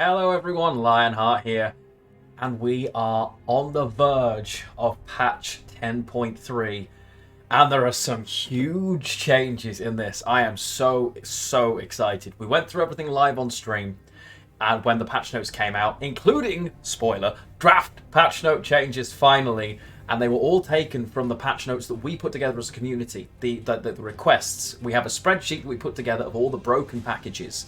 Hello everyone, Lionheart here, and we are on the verge of patch 10.3, and there are some huge changes in this. I am so excited. We went through everything live on stream, and when the patch notes came out, including, spoiler, draft patch note changes finally, and they were all taken from the patch notes that we put together as a community, the requests. We have a spreadsheet that we put together of all the broken packages.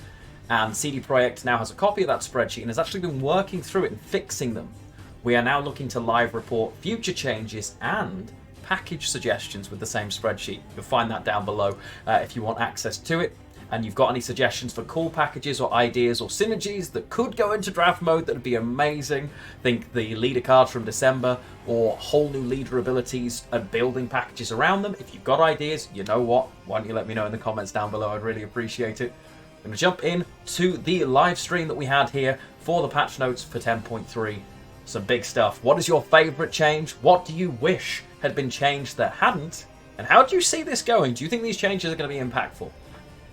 And CD Projekt now has a copy of that spreadsheet and has actually been working through it and fixing them. We are now looking to live report future changes and package suggestions with the same spreadsheet. You'll find that down below if you want access to it. And you've got any suggestions for cool packages or ideas or synergies that could go into draft mode that would be amazing. Think the leader cards from December or whole new leader abilities and building packages around them. If you've got ideas, you know what? Why don't you let me know in the comments down below? I'd really appreciate it. I'm going to jump in to the live stream that we had here for the patch notes for 10.3. Some big stuff. What is your favourite change? What do you wish had been changed that hadn't? And how do you see this going? Do you think these changes are going to be impactful?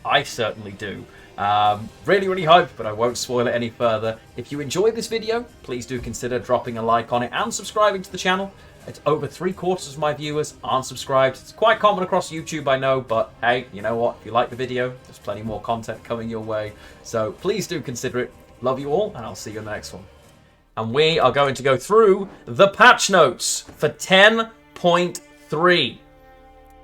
I certainly do. Really hyped, but I won't spoil it any further. If you enjoyed this video, please do consider dropping a like on it and subscribing to the channel. It's over 3/4 of my viewers aren't subscribed. It's quite common across YouTube, I know, but hey, you know what? If you like the video, there's plenty more content coming your way. So please do consider it. Love you all, and I'll see you in the next one. And we are going to go through the patch notes for 10.3.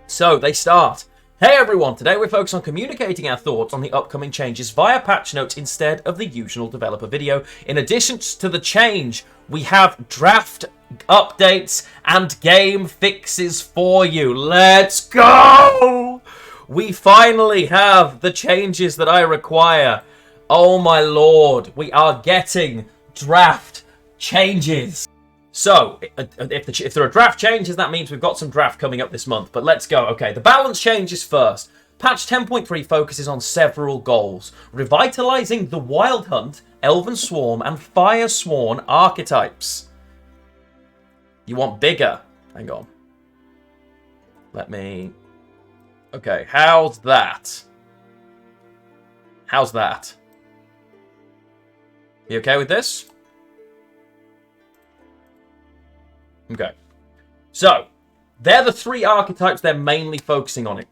So they start. Hey everyone, today we're focused on communicating our thoughts on the upcoming changes via patch notes instead of the usual developer video. In addition to the change, we have draft updates and game fixes for you. Let's go! We finally have the changes that I require. Oh my lord, we are getting draft changes. So, if there are draft changes, that means we've got some draft coming up this month. But let's go. Okay, the balance changes first. Patch 10.3 focuses on several goals. Revitalizing the Wild Hunt, Elven Swarm, and Fire Sworn archetypes. You want bigger? Hang on. Let me... Okay, how's that? How's that? You okay with this? Okay, so they're the three archetypes they're mainly focusing on it.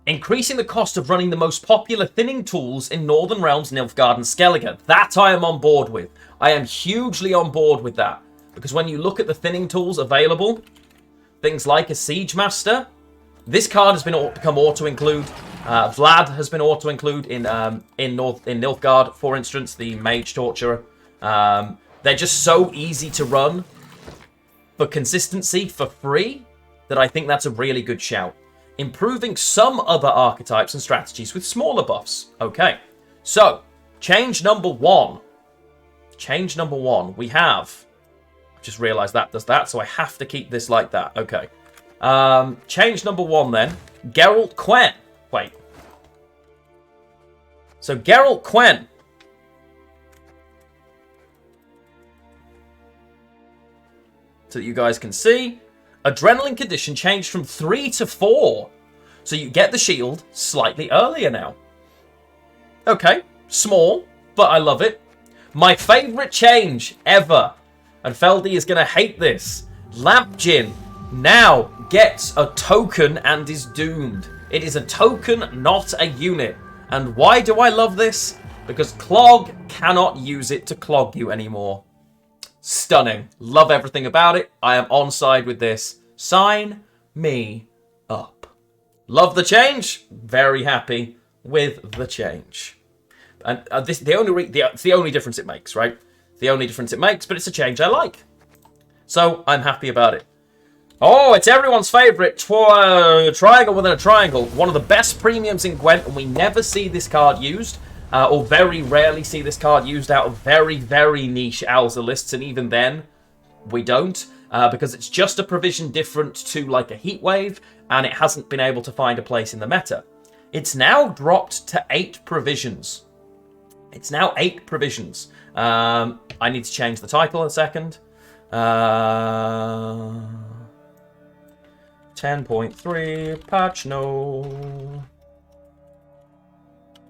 Increasing the cost of running the most popular thinning tools in Northern Realms, Nilfgaard and Skellige. That I am on board with. I am hugely on board with that. Because when you look at the thinning tools available, things like a Siege Master, this card has become auto-include. Vlad has been auto-include in Nilfgaard, for instance, the Mage Torturer. They're just so easy to run for consistency for free that I think that's a really good shout. Improving some other archetypes and strategies with smaller buffs. Okay, so change number one. Change number one. We have... Just realised that does that, so I have to keep this like that. Okay. Change number one then. Geralt Quen. Wait. So Geralt Quen. So that you guys can see, adrenaline condition changed from 3 to 4. So you get the shield slightly earlier now. Okay, small, but I love it. My favourite change ever, and Feldy is going to hate this, Lamp Djinn now gets a token and is doomed. It is a token, not a unit. And why do I love this? Because Clog cannot use it to clog you anymore. Stunning. Love everything about it. I am on side with this. Sign me up. Love the change. Very happy with the change. And it's the only difference it makes, right? The only difference it makes, but it's a change I like. So I'm happy about it. Oh, it's everyone's favourite triangle within a triangle. One of the best premiums in Gwent, and we never see this card used. Or very rarely see this card used out of very niche Alza lists, and even then, we don't, because it's just a provision different to like a Heat Wave, and it hasn't been able to find a place in the meta. It's now dropped to 8 provisions. It's now 8 provisions. I need to change the title in a second. 10.3 Patchnote.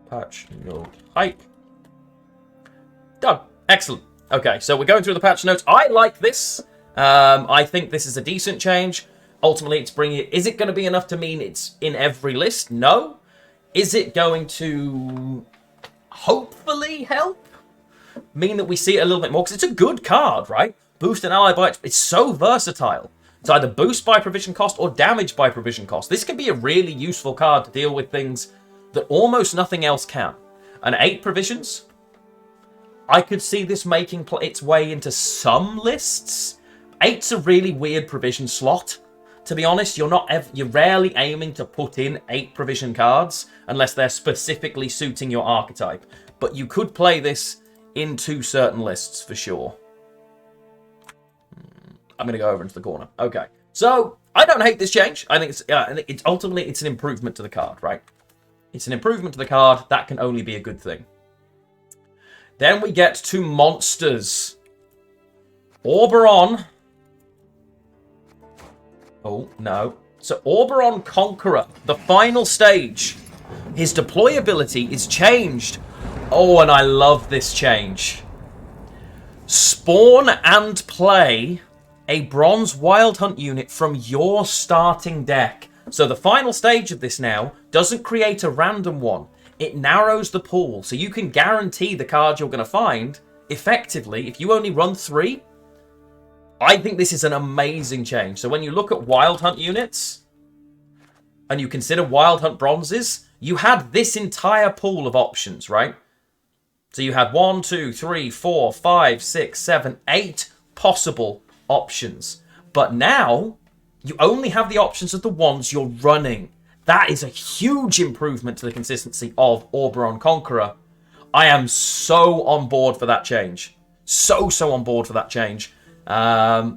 Patchnote hype. Excellent. Okay, so we're going through the patch notes. I like this. I think this is a decent change. Ultimately, it's bringing it. Is it going to be enough to mean it's in every list? No. Is it going to hopefully help? Mean that we see it a little bit more? Because it's a good card, right? Boost an ally by... It's so versatile. It's either boost by provision cost or damage by provision cost. This can be a really useful card to deal with things that almost nothing else can. And 8 provisions... I could see this making its way into some lists. 8's a really weird provision slot. To be honest, you're rarely aiming to put in 8 provision cards unless they're specifically suiting your archetype. But you could play this into certain lists for sure. I'm going to go over into the corner. Okay. So, I don't hate this change. I think it's ultimately it's an improvement to the card, right? It's an improvement to the card. That can only be a good thing. Then we get to monsters. Oberon. Oh, no. So, Oberon Conqueror, the final stage. His deployability is changed. Oh, and I love this change. Spawn and play a Bronze Wild Hunt unit from your starting deck. So, the final stage of this now doesn't create a random one. It narrows the pool, so you can guarantee the card you're going to find, effectively, if you only run 3. I think this is an amazing change. So when you look at Wild Hunt units, and you consider Wild Hunt bronzes, you had this entire pool of options, right? So you had 1, 2, 3, 4, 5, 6, 7, 8 possible options. But now, you only have the options of the ones you're running. That is a huge improvement to the consistency of Oberon Conqueror. I am so on board for that change. So on board for that change. I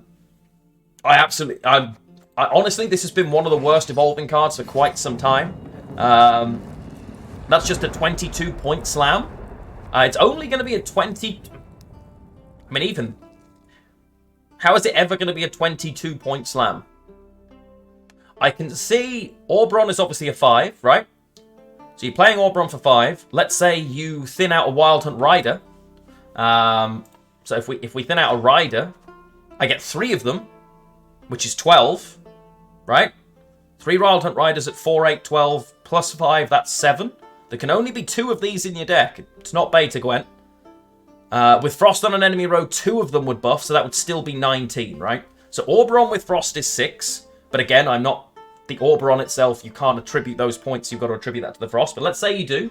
honestly, this has been one of the worst evolving cards for quite some time. That's just a 22-point slam. It's only going to be a 20... I mean, even... How is it ever going to be a 22-point slam? I can see Oberon is obviously a 5, right? So you're playing Oberon for 5. Let's say you thin out a Wild Hunt Rider. So if we thin out a Rider, I get 3 of them, which is 12, right? 3 Wild Hunt Riders at 4, 8, 12, plus 5, that's 7. There can only be 2 of these in your deck. It's not beta, Gwent. With Frost on an enemy row, 2 of them would buff, so that would still be 19, right? So Oberon with Frost is 6. But again, I'm not... The Oberon itself, you can't attribute those points. You've got to attribute that to the Frost. But let's say you do.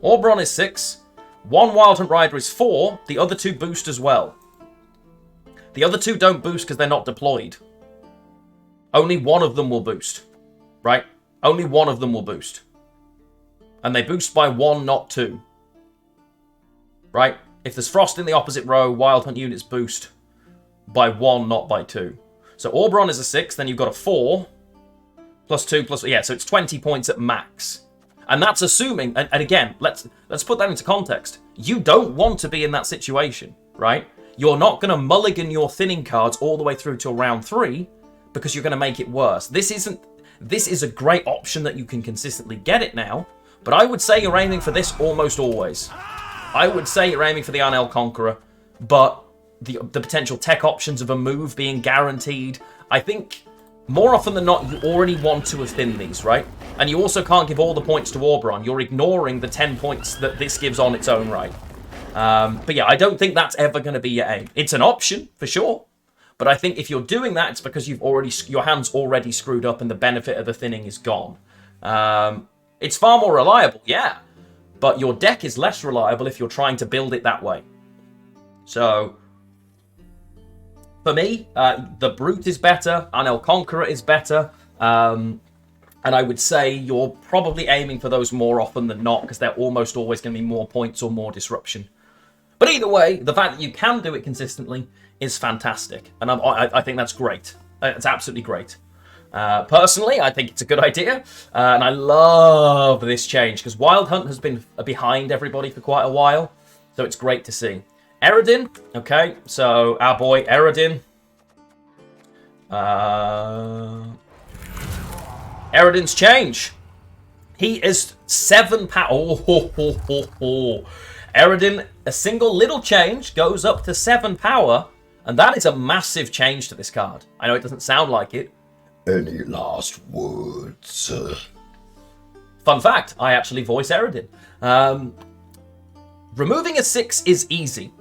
Oberon is 6. 1 Wild Hunt Rider is 4. The other 2 boost as well. The other 2 don't boost because they're not deployed. Only one of them will boost. Right? Only one of them will boost. And they boost by 1, not 2. Right? If there's Frost in the opposite row, Wild Hunt units boost by 1, not by 2. So Oberon is a 6, then you've got a 4, plus 2, plus... Yeah, so it's 20 points at max. And that's assuming... And again, let's put that into context. You don't want to be in that situation, right? You're not going to mulligan your thinning cards all the way through till round 3 because you're going to make it worse. This is a great option that you can consistently get it now, but I would say you're aiming for this almost always. I would say you're aiming for the Arnel Conqueror, but... The potential tech options of a move being guaranteed. I think more often than not, you already want to have thinned these, right? And you also can't give all the points to Oberon. You're ignoring the 10 points that this gives on its own right. But yeah, I don't think that's ever going to be your aim. It's an option, for sure. But I think if you're doing that, it's because your hand's already screwed up and the benefit of the thinning is gone. It's far more reliable, yeah. But your deck is less reliable if you're trying to build it that way. So... For me, the Brute is better, Arnel Conqueror is better, and I would say you're probably aiming for those more often than not, because they're almost always going to be more points or more disruption. But either way, the fact that you can do it consistently is fantastic, and I think that's great. It's absolutely great. Personally, I think it's a good idea, and I love this change, because Wild Hunt has been behind everybody for quite a while, so it's great to see. Eredin, okay, so our boy Eredin. Eredin's change. He is 7 power. Eredin, a single little change, goes up to 7 power, and that is a massive change to this card. I know it doesn't sound like it. Any last words? Fun fact, I actually voice Eredin. Removing a 6 is easy.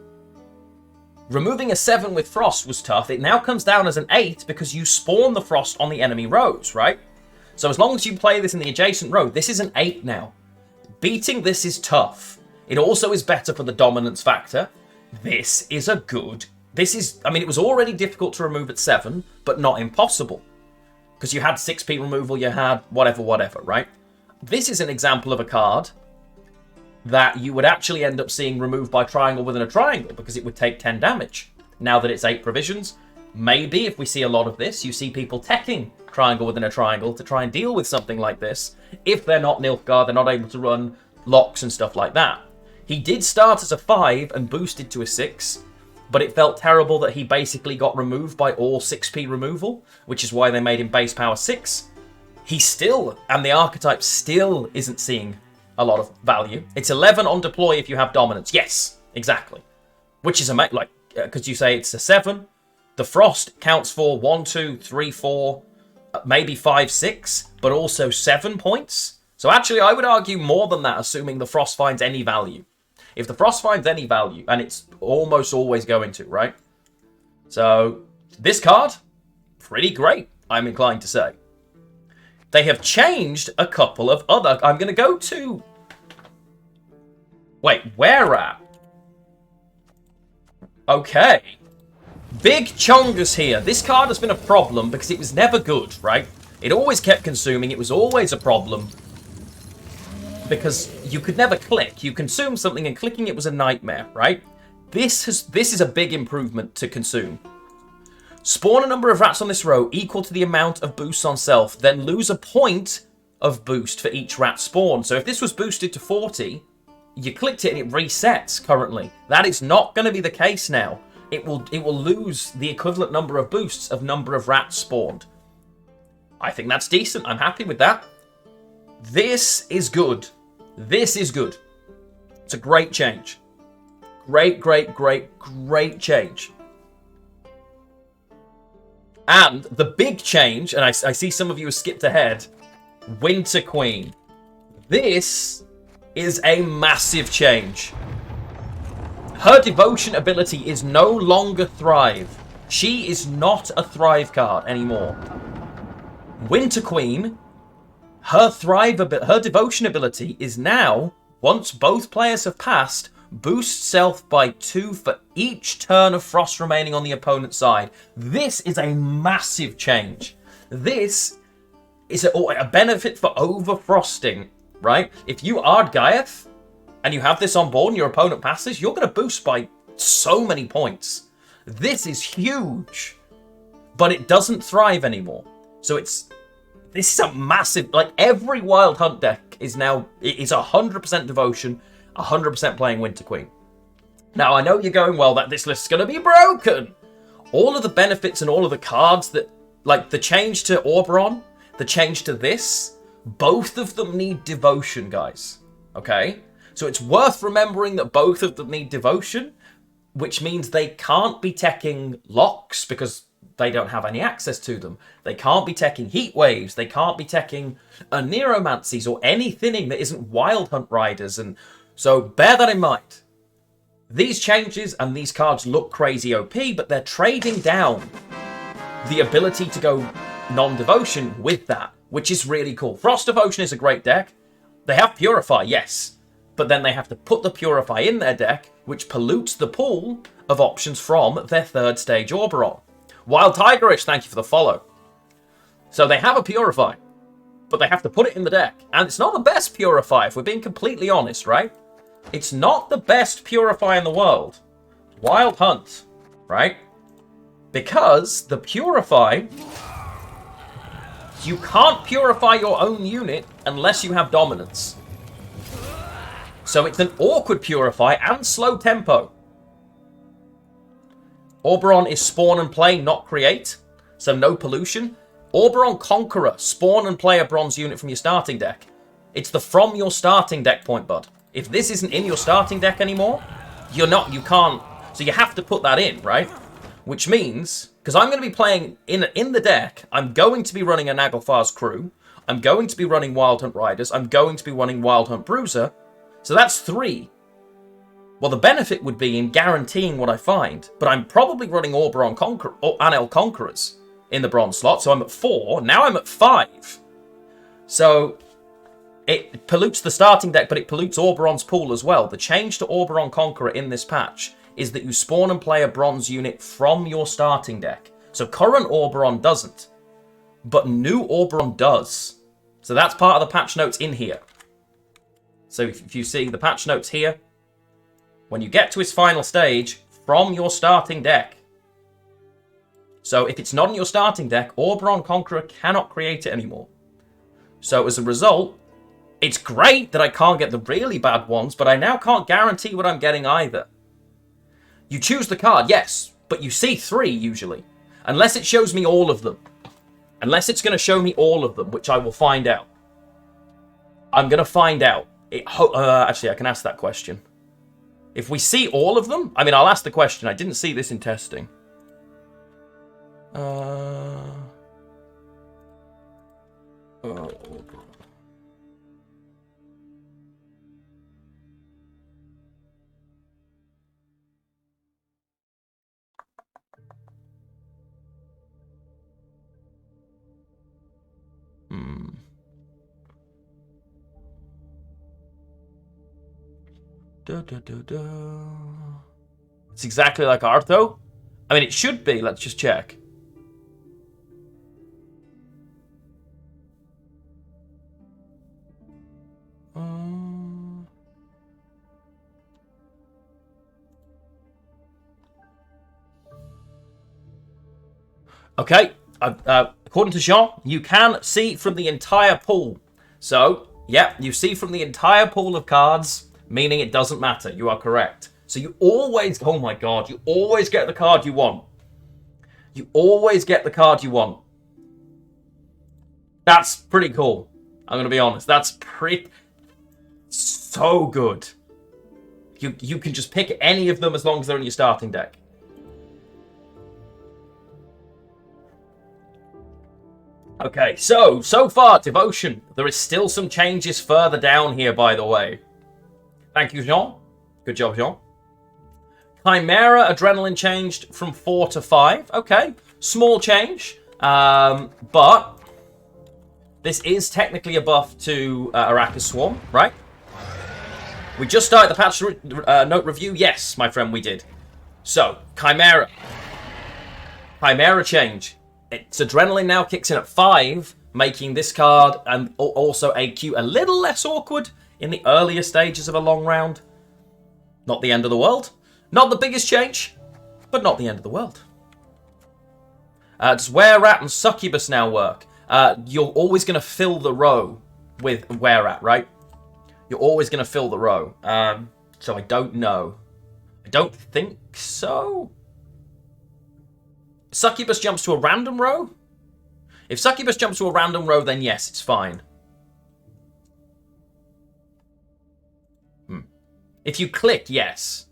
Removing a 7 with Frost was tough. It now comes down as an 8 because you spawn the Frost on the enemy rows, right? So as long as you play this in the adjacent row, this is an 8 now. Beating this is tough. It also is better for the dominance factor. This is a good... I mean, it was already difficult to remove at 7, but not impossible. Because you had 6p removal, you had whatever, right? This is an example of a card that you would actually end up seeing removed by triangle within a triangle, because it would take 10 damage. Now that it's 8 provisions, maybe if we see a lot of this, you see people teching triangle within a triangle to try and deal with something like this. If they're not Nilfgaard, they're not able to run locks and stuff like that. He did start as a 5 and boosted to a 6, but it felt terrible that he basically got removed by all 6p removal, which is why they made him base power 6. He still, and the archetype still isn't seeing a lot of value. It's 11 on deploy if you have dominance. Yes, exactly. Which is because you say it's a 7. The Frost counts for 1, 2, 3, 4, maybe 5, 6, but also 7 points. So actually, I would argue more than that, assuming the Frost finds any value. If the Frost finds any value, and it's almost always going to, right? So, this card, pretty great, I'm inclined to say. They have changed a couple of other... I'm going to go to... Wait, where at? Okay. Big Chongus here. This card has been a problem because it was never good, right? It always kept consuming. It was always a problem. Because you could never click. You consume something and clicking it was a nightmare, right? This is a big improvement to consume. Spawn a number of rats on this row equal to the amount of boosts on self, then lose a point of boost for each rat spawn. So if this was boosted to 40, you clicked it and it resets currently. That is not going to be the case now. It will lose the equivalent number of boosts of number of rats spawned. I think that's decent. I'm happy with that. This is good. This is good. It's a great change. Great change. And the big change, and I see some of you have skipped ahead, Winter Queen. This is a massive change. Her devotion ability is no longer Thrive. She is not a Thrive card anymore. Winter Queen, her devotion ability is now, once both players have passed, boost self by 2 for each turn of Frost remaining on the opponent's side. This is a massive change. This is a benefit for overfrosting, right? If you are Gaiath and you have this on board and your opponent passes, you're going to boost by so many points. This is huge, but it doesn't thrive anymore. So this is a massive, like every Wild Hunt deck is 100% devotion, 100% playing Winter Queen. Now, I know you're going, well, this list's going to be broken. All of the benefits and all of the cards that, like the change to Oberon, the change to this, both of them need devotion, guys. Okay? So it's worth remembering that both of them need devotion, which means they can't be teching locks because they don't have any access to them. They can't be teching heat waves. They can't be teching Neromancies or anything that isn't Wild Hunt Riders. And so bear that in mind. These changes and these cards look crazy OP, but they're trading down the ability to go non-devotion with that, which is really cool. Frost Devotion is a great deck. They have Purify, yes, but then they have to put the Purify in their deck, which pollutes the pool of options from their third stage Oberon. Wild Tigerish, thank you for the follow. So they have a Purify, but they have to put it in the deck. And it's not the best Purify, if we're being completely honest, right? It's not the best Purify in the world. Wild Hunt, right? Because the Purify, you can't purify your own unit unless you have dominance. So it's an awkward Purify and slow tempo. Oberon is spawn and play, not create, so no pollution. Oberon Conqueror, spawn and play a bronze unit from your starting deck. It's the from your starting deck point, bud. If this isn't in your starting deck anymore, you can't. So you have to put that in, right? Which means, because I'm going to be playing in the deck, I'm going to be running a Naglfar's crew. I'm going to be running Wild Hunt Riders. I'm going to be running Wild Hunt Bruiser. So that's 3. Well, the benefit would be in guaranteeing what I find. But I'm probably running Oberon or Anel Conquerors in the bronze slot. So I'm at 4. Now I'm at 5. So it pollutes the starting deck, but it pollutes Oberon's pool as well. The change to Oberon Conqueror in this patch is that you spawn and play a bronze unit from your starting deck. So current Oberon doesn't, but new Oberon does. So that's part of the patch notes in here. So if you see the patch notes here, when you get to his final stage, from your starting deck. So if it's not in your starting deck, Oberon Conqueror cannot create it anymore. So as a result, it's great that I can't get the really bad ones, but I now can't guarantee what I'm getting either. You choose the card, yes, but you see 3 usually. Unless it shows me all of them. Unless it's going to show me all of them, which I will find out. I'm going to find out. Actually, I can ask that question. If we see all of them, I mean, I'll ask the question. I didn't see this in testing. It's exactly like Artho. I mean, it should be. Let's just check. Okay. According to Jean, you can see from the entire pool. So, yeah, you see from the entire pool of cards, meaning it doesn't matter. You are correct. So you always, oh my god, you always get the card you want. You always get the card you want. That's pretty cool. I'm going to be honest. That's so good. You can just pick any of them as long as they're in your starting deck. Okay, so far, Devotion. There is still some changes further down here, by the way. Thank you, Jean. Good job, Jean. Chimera Adrenaline changed from 4 to 5. Okay, small change. But this is technically a buff to Arachas Swarm, right? We just started the patch note review. Yes, my friend, we did. So, Chimera change. Its Adrenaline now kicks in at 5, making this card and also AQ a little less awkward in the earlier stages of a long round. Not the end of the world. Not the biggest change, but not the end of the world. Does Were-Rat and Succubus now work? You're always going to fill the row with Were-Rat, right? You're always going to fill the row. So I don't know. I don't think so. Succubus jumps to a random row? If Succubus jumps to a random row, then yes, it's fine. If you click, yes.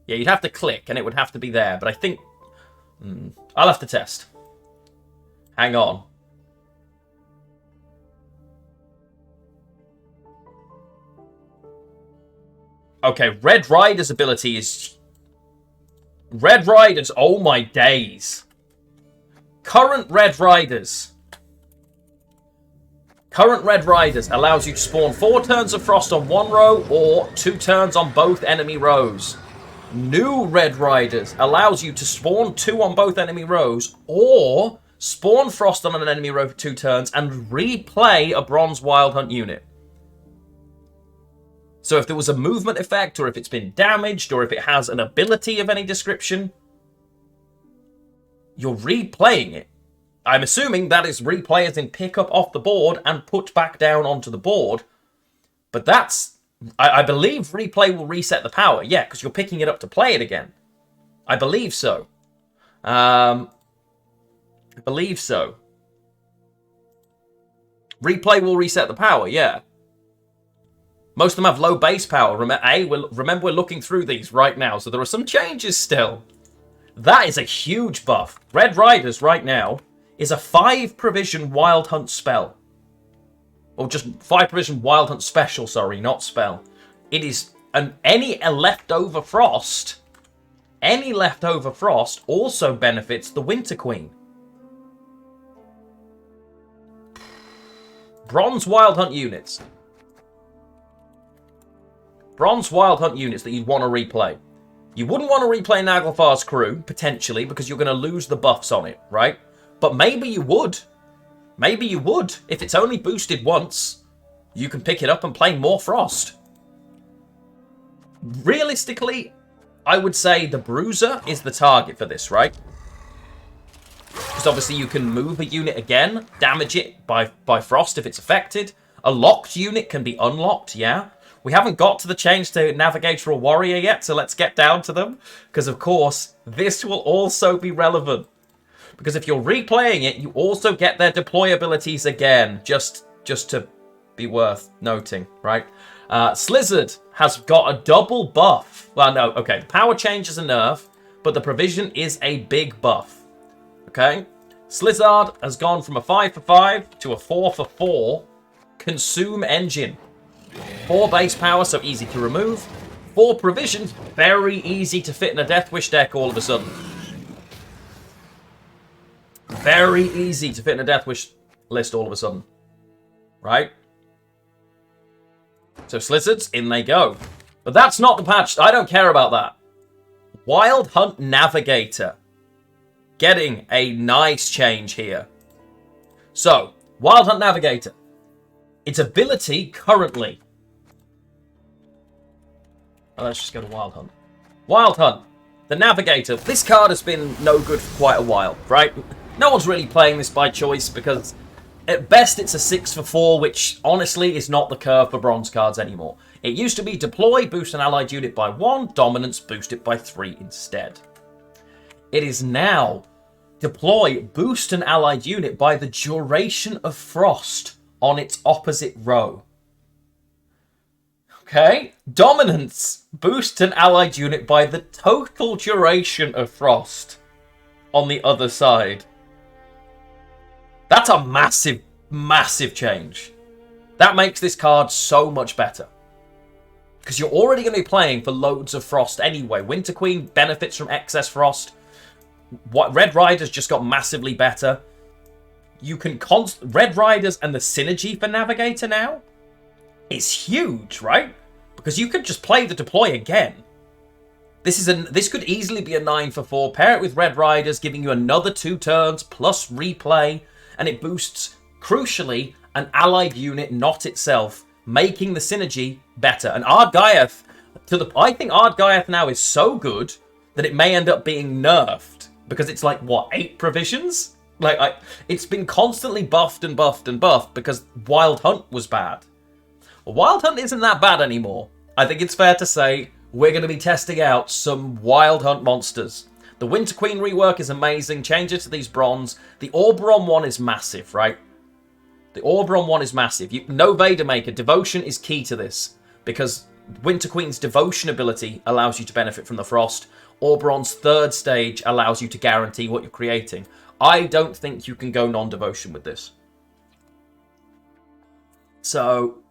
Yeah, you'd have to click, and it would have to be there. But I think... I'll have to test. Hang on. Okay, Red Rider's ability is... Red Riders, oh my days. Current Red Riders allows you to spawn 4 turns of Frost on one row or 2 turns on both enemy rows. New Red Riders allows you to spawn 2 on both enemy rows or spawn Frost on an enemy row for 2 turns and replay a Bronze Wild Hunt unit. So if there was a movement effect, or if it's been damaged, or if it has an ability of any description, you're replaying it. I'm assuming that is replay as in pick up off the board and put back down onto the board. But that's... I believe replay will reset the power. Yeah, because you're picking it up to play it again. I believe so. I believe so. Replay will reset the power, yeah. Most of them have low base power. Remember, we're looking through these right now, so there are some changes still. That is a huge buff. Red Riders right now is a 5 provision Wild Hunt spell. Or just 5 provision Wild Hunt special, sorry, not spell. It is any leftover frost. Any leftover frost also benefits the Winter Queen. Bronze Wild Hunt units. Bronze Wild Hunt units that you'd want to replay. You wouldn't want to replay Naglfar's crew, potentially, because you're going to lose the buffs on it, right? But maybe you would. Maybe you would. If it's only boosted once, you can pick it up and play more Frost. Realistically, I would say the Bruiser is the target for this, right? Because obviously you can move a unit again, damage it by Frost if it's affected. A locked unit can be unlocked, yeah. We haven't got to the change to Navigator or Warrior yet, so let's get down to them. Because, of course, this will also be relevant. Because if you're replaying it, you also get their deploy abilities again. Just to be worth noting, right? Slizzard has got a double buff. Well, no, okay. Power change is a nerf, but the provision is a big buff. Okay? Slizzard has gone from a 5 for 5 to a 4 for 4 Consume Engine. 4 base power, so easy to remove. 4 provisions, very easy to fit in a Death Wish deck all of a sudden. Very easy to fit in a Death Wish list all of a sudden. Right? So Slizzards, in they go. But that's not the patch. I don't care about that. Wild Hunt Navigator. Getting a nice change here. So, Wild Hunt Navigator. Its ability currently. Oh, let's just go to Wild Hunt. Wild Hunt. The Navigator. This card has been no good for quite a while, right? No one's really playing this by choice because at best it's a 6 for 4, which honestly is not the curve for bronze cards anymore. It used to be deploy, boost an allied unit by 1, dominance, boost it by 3 instead. It is now deploy, boost an allied unit by the duration of frost on its opposite row. Okay? Dominance, boost an allied unit by the total duration of frost on the other side. That's a massive, massive change. That makes this card so much better. Because you're already going to be playing for loads of frost anyway. Winter Queen benefits from excess frost. Red Riders just got massively better. You can Red Riders and the synergy for Navigator now is huge, right? Because you could just play the deploy again. This could easily be a 9 for 4. Pair it with Red Riders, giving you another 2 turns plus replay, and it boosts, crucially, an allied unit, not itself, making the synergy better. And Ardgaiath, I think Ardgaiath now is so good that it may end up being nerfed because it's like what, 8 provisions? It's been constantly buffed and buffed and buffed because Wild Hunt was bad. Well, Wild Hunt isn't that bad anymore. I think it's fair to say we're going to be testing out some Wild Hunt monsters. The Winter Queen rework is amazing. Changes to these bronze. The Oberon one is massive, right? The Oberon one is massive. No Vader Maker. Devotion is key to this because Winter Queen's Devotion ability allows you to benefit from the frost. Oberon's 3rd stage allows you to guarantee what you're creating. I don't think you can go non-devotion with this. So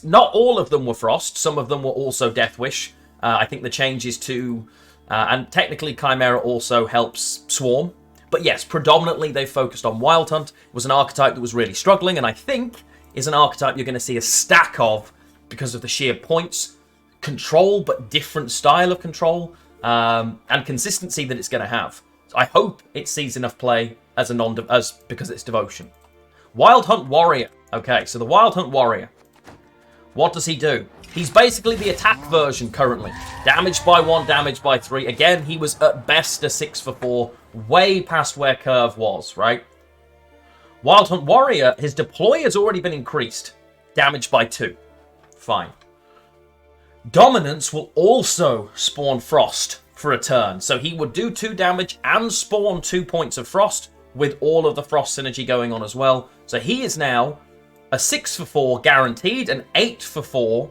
not all of them were frost. Some of them were also Death Wish. I think the changes to, and technically Chimera also helps Swarm. But yes, predominantly they focused on Wild Hunt. It was an archetype that was really struggling, and I think is an archetype you're going to see a stack of because of the sheer points, control, but different style of control, and consistency that it's going to have. So I hope it sees enough play as because it's devotion. Wild Hunt Warrior. Okay, so the Wild Hunt Warrior. What does he do? He's basically the attack version currently. Damage by 1, damage by 3. Again, he was at best a 6 for 4, way past where Curve was, right? Wild Hunt Warrior, his deploy has already been increased. Damage by 2. Fine. Dominance will also spawn Frost for a turn. So he would do 2 damage and spawn 2 points of Frost with all of the Frost synergy going on as well. So he is now a 6 for 4 guaranteed, an 8 for 4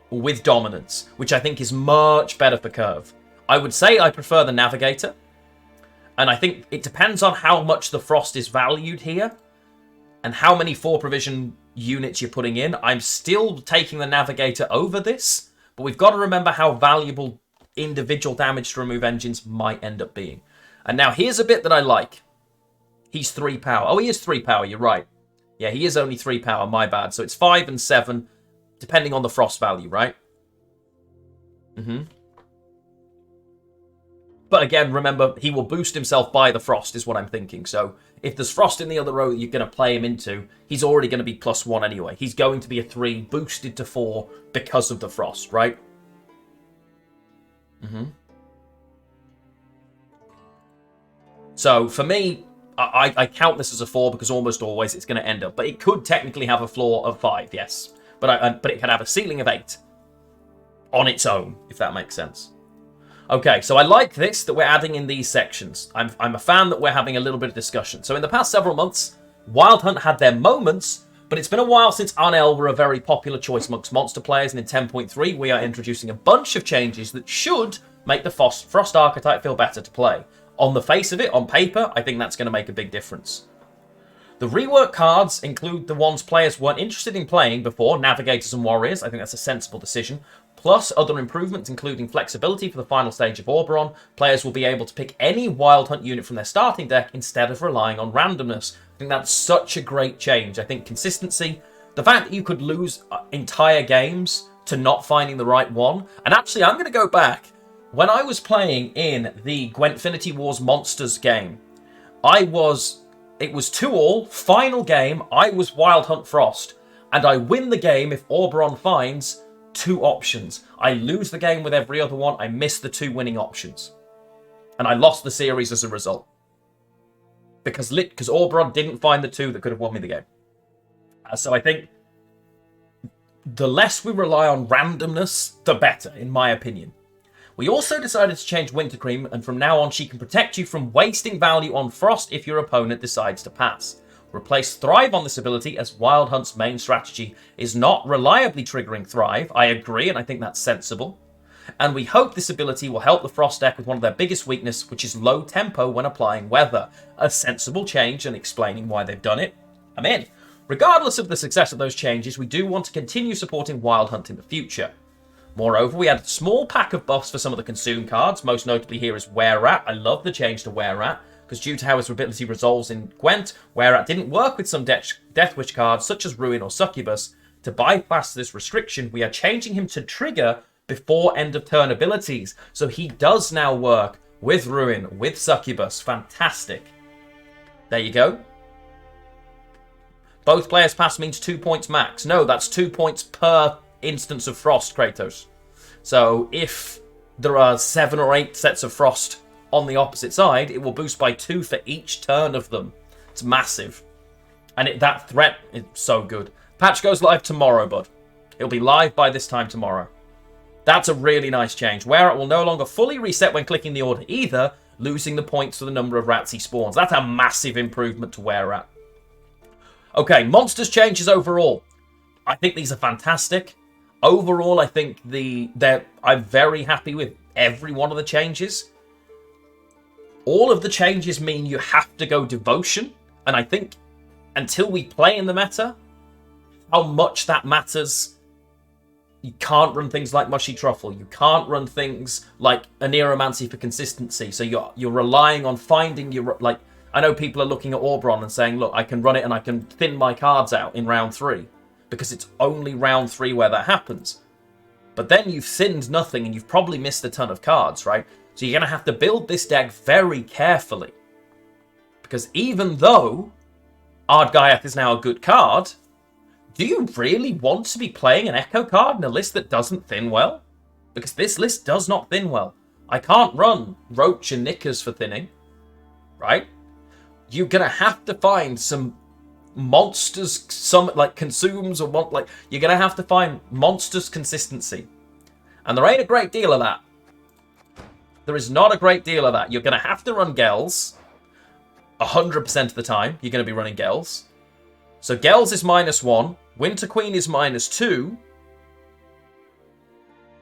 with dominance, which I think is much better for curve. I would say I prefer the Navigator, and I think it depends on how much the Frost is valued here and how many 4 provision units you're putting in. I'm still taking the Navigator over this, but we've got to remember how valuable individual damage to remove engines might end up being. And now here's a bit that I like. He's 3 power. Oh, he is 3 power, you're right. Yeah, he is only 3 power, my bad. So it's 5 and 7, depending on the Frost value, right? But again, remember, he will boost himself by the Frost, is what I'm thinking. So if there's Frost in the other row that you're going to play him into, he's already going to be +1 anyway. He's going to be a 3, boosted to 4 because of the Frost, right? So for me, I count this as a 4 because almost always it's going to end up. But it could technically have a floor of 5, yes. But it could have a ceiling of 8 on its own, if that makes sense. Okay, so I like this, that we're adding in these sections. I'm a fan that we're having a little bit of discussion. So in the past several months, Wild Hunt had their moments, but it's been a while since Arnel were a very popular choice amongst monster players, and in 10.3 we are introducing a bunch of changes that should make the Frost archetype feel better to play. On the face of it, on paper, I think that's going to make a big difference. The rework cards include the ones players weren't interested in playing before, Navigators and Warriors. I think that's a sensible decision. Plus, other improvements, including flexibility for the final stage of Oberon. Players will be able to pick any Wild Hunt unit from their starting deck instead of relying on randomness. I think that's such a great change. I think consistency, the fact that you could lose entire games to not finding the right one. And actually, I'm going to go back. When I was playing in the Gwentfinity Wars Monsters game, it was 2-all, final game, I was Wild Hunt Frost, and I win the game if Oberon finds 2 options. I lose the game with every other one, I miss the 2 winning options. And I lost the series as a result. Because Oberon didn't find the 2 that could have won me the game. So I think the less we rely on randomness, the better, in my opinion. We also decided to change Wintercream, and from now on she can protect you from wasting value on Frost if your opponent decides to pass. Replace Thrive on this ability, as Wild Hunt's main strategy is not reliably triggering Thrive. I agree, and I think that's sensible. And we hope this ability will help the Frost deck with one of their biggest weaknesses, which is low tempo when applying weather. A sensible change, and explaining why they've done it. I'm in. Regardless of the success of those changes, we do want to continue supporting Wild Hunt in the future. Moreover, we added a small pack of buffs for some of the consume cards. Most notably here is Were-Rat. I love the change to Were-Rat, because due to how his ability resolves in Gwent, Were-Rat didn't work with some Death Wish cards, such as Ruin or Succubus. To bypass this restriction, we are changing him to trigger before end of turn abilities. So he does now work with Ruin, with Succubus. Fantastic. There you go. Both players pass means 2 points max. No, that's 2 points per instance of Frost, Kratos. So if there are 7 or 8 sets of Frost on the opposite side, it will boost by 2 for each turn of them. It's massive. And that threat is so good. Patch goes live tomorrow, bud. It'll be live by this time tomorrow. That's a really nice change. Where it will no longer fully reset when clicking the order either, losing the points for the number of rats he spawns. That's a massive improvement to Were-Rat. Okay, monsters changes overall. I think these are fantastic. Overall, I think I'm very happy with every one of the changes. All of the changes mean you have to go Devotion, and I think until we play in the meta, how much that matters. You can't run things like Mushy Truffle. You can't run things like Aneromancy for consistency. So you're relying on finding your, like, I know people are looking at Oberon and saying, look, I can run it and I can thin my cards out in round 3. Because it's only round 3 where that happens. But then you've thinned nothing and you've probably missed a ton of cards, right? So you're going to have to build this deck very carefully. Because even though Ardgaiath is now a good card, do you really want to be playing an Echo card in a list that doesn't thin well? Because this list does not thin well. I can't run Roach and Knickers for thinning, right? You're going to have to find some monsters, some like consumes, or like you're gonna have to find monsters consistency, and there ain't a great deal of that. There is not a great deal of that. You're gonna have to run Gels 100% of the time. You're gonna be running Gels. So Gels is -1, Winter Queen is -2,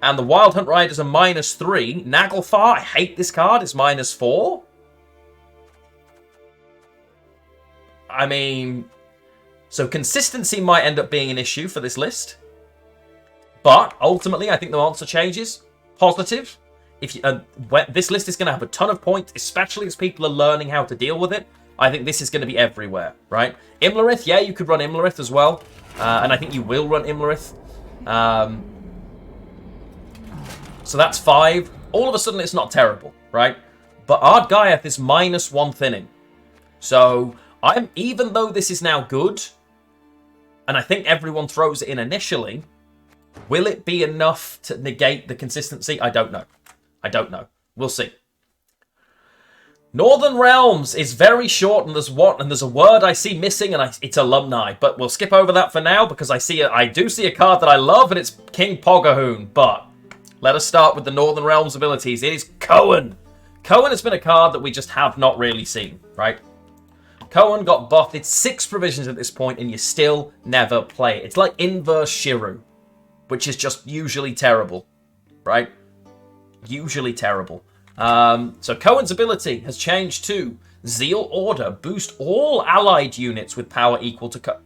and the Wild Hunt Riders are -3. Naglfar, I hate this card, is -4. I mean, so consistency might end up being an issue for this list. But ultimately, I think the monster changes. Positive. If you, this list is going to have a ton of points, especially as people are learning how to deal with it. I think this is going to be everywhere, right? Imlerith, yeah, you could run Imlerith as well. And I think you will run Imlerith. So that's 5. All of a sudden, it's not terrible, right? But Ardgaiath is -1 thinning. So, even though this is now good, and I think everyone throws it in initially, will it be enough to negate the consistency? I don't know. I don't know. We'll see. Northern Realms is very short, and there's a word I see missing, and it's alumni. But we'll skip over that for now because I do see a card that I love, and it's King Pogahoon. But let us start with the Northern Realms abilities. It is Cohen. Cohen has been a card that we just have not really seen, right? Cohen got buffed. It's 6 provisions at this point, and you still never play it. It's like inverse Shiru, which is just usually terrible, right? Usually terrible. So Cohen's ability has changed to Zeal Order. Boost all allied units with power equal to Cohen.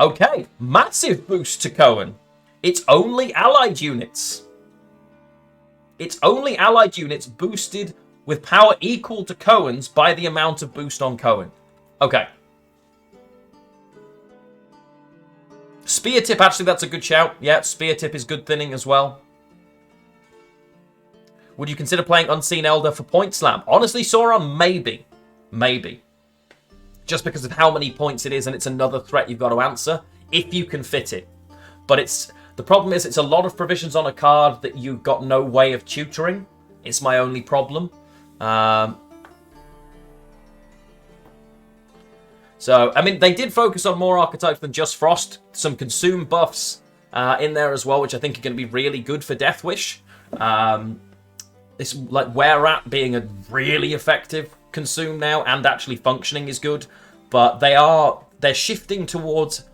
Okay, massive boost to Cohen. It's only allied units. It's only allied units boosted with power equal to Cohen's by the amount of boost on Cohen. Okay. Spear Tip, actually, that's a good shout. Yeah, Spear Tip is good thinning as well. Would you consider playing Unseen Elder for Point Slam? Honestly, Sauron, maybe. Maybe. Just because of how many points it is, and it's another threat you've got to answer, if you can fit it. But the problem is it's a lot of provisions on a card that you've got no way of tutoring. It's my only problem. So, I mean, they did focus on more archetypes than just Frost. Some consume buffs in there as well, which I think are going to be really good for Death Wish. It's like Were Rat being a really effective consume now and actually functioning is good. But they're shifting towards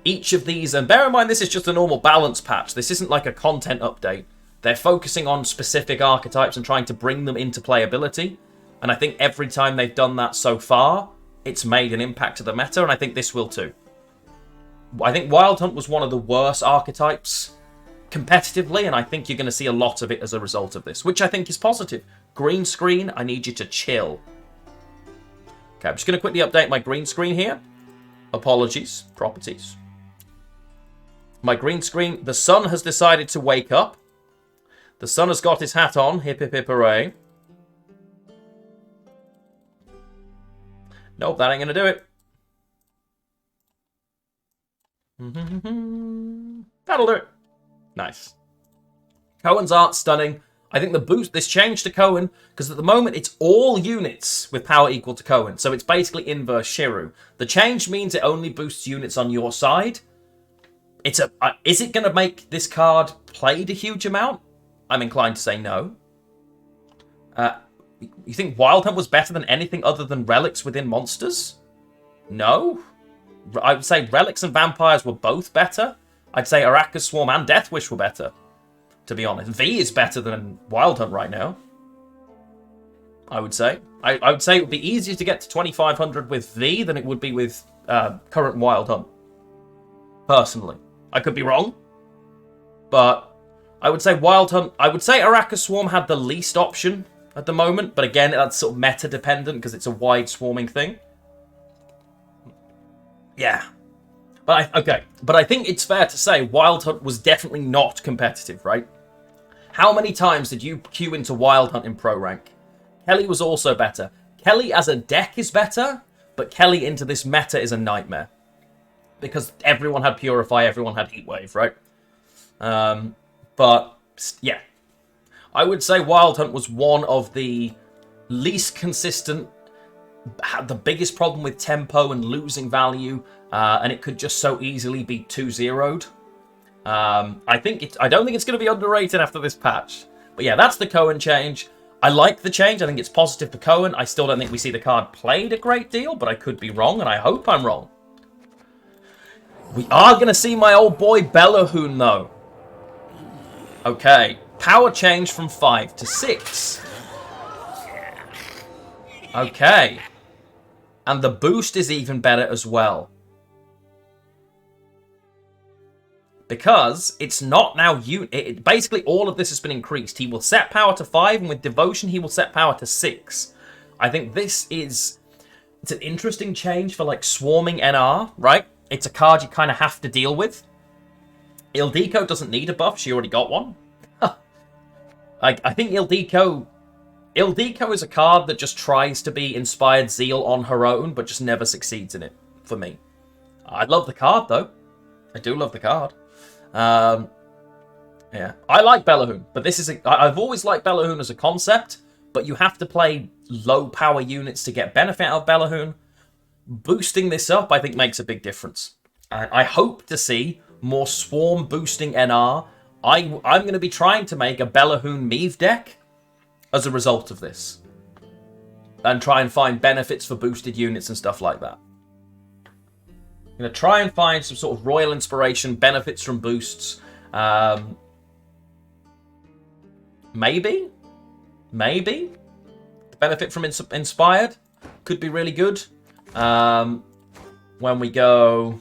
each of these. And bear in mind, this is just a normal balance patch. This isn't like a content update. They're focusing on specific archetypes and trying to bring them into playability. And I think every time they've done that so far, it's made an impact to the meta, and I think this will too. I think Wild Hunt was one of the worst archetypes competitively, and I think you're going to see a lot of it as a result of this, which I think is positive. Green screen, I need you to chill. Okay, I'm just going to quickly update my green screen here. Apologies, properties. My green screen, the sun has decided to wake up. The sun has got his hat on. Hip, hip, hip, hooray. Nope, that ain't going to do it. That'll do it. Nice. Cohen's art stunning. I think the boost, this change to Cohen, because at the moment it's all units with power equal to Cohen. So it's basically inverse Shiru. The change means it only boosts units on your side. Is it going to make this card played a huge amount? I'm inclined to say no. You think Wild Hunt was better than anything other than relics within monsters? No. I would say relics and vampires were both better. I'd say Arachas Swarm and Death Wish were better, to be honest. V is better than Wild Hunt right now, I would say. I would say it would be easier to get to 2500 with V than it would be with current Wild Hunt. Personally. I could be wrong, but I would say Wild Hunt... I would say Arachas Swarm had the least option at the moment, but again, that's sort of meta-dependent because it's a wide swarming thing. Yeah. But I think it's fair to say Wild Hunt was definitely not competitive, right? How many times did you queue into Wild Hunt in Pro Rank? Kelly was also better. Kelly as a deck is better, but Kelly into this meta is a nightmare. Because everyone had Purify, everyone had Heatwave, right? But, yeah. I would say Wild Hunt was one of the least consistent, had the biggest problem with tempo and losing value, and it could just so easily be 2-0'd. I don't think it's going to be underrated after this patch. But yeah, that's the Cohen change. I like the change. I think it's positive for Cohen. I still don't think we see the card played a great deal, but I could be wrong, and I hope I'm wrong. We are going to see my old boy Bellahoon, though. Okay. Power change from 5 to 6. Okay. And the boost is even better as well. Because it's not now... basically, all of this has been increased. He will set power to 5, and with Devotion, he will set power to 6. I think this is... It's an interesting change for, like, Swarming NR, right? It's a card you kind of have to deal with. Ildiko doesn't need a buff. She already got one. I think Ildiko is a card that just tries to be Inspired Zeal on her own, but just never succeeds in it, for me. I love the card, though. I do love the card. Yeah. I like Bellahoon, but this is... I've always liked Bellahoon as a concept, but you have to play low power units to get benefit out of Bellahoon. Boosting this up, I think, makes a big difference. I hope to see more Swarm boosting NR. I'm going to be trying to make a Bellahoon Meave deck as a result of this. And try and find benefits for boosted units and stuff like that. I'm going to try and find some sort of Royal Inspiration, benefits from boosts. Maybe? The benefit from Inspired could be really good. When we go...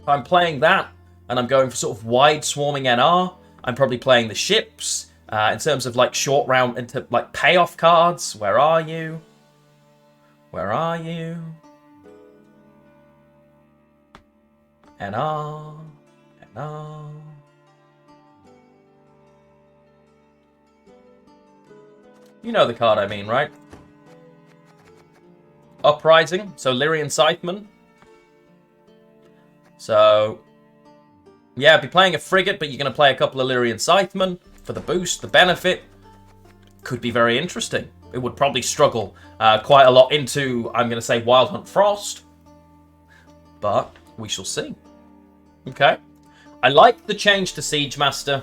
If I'm playing that, and I'm going for sort of wide Swarming NR, I'm probably playing the ships. In terms of, like, short round, into, like, payoff cards. Where are you? Where are you? NR. You know the card I mean, right? Uprising. So, Lyrian Scytheman. So, yeah, be playing a frigate, but you're going to play a couple of Lyrian Scythemen for the boost, the benefit. Could be very interesting. It would probably struggle quite a lot into, I'm going to say, Wild Hunt Frost. But we shall see. Okay. I like the change to Siege Master.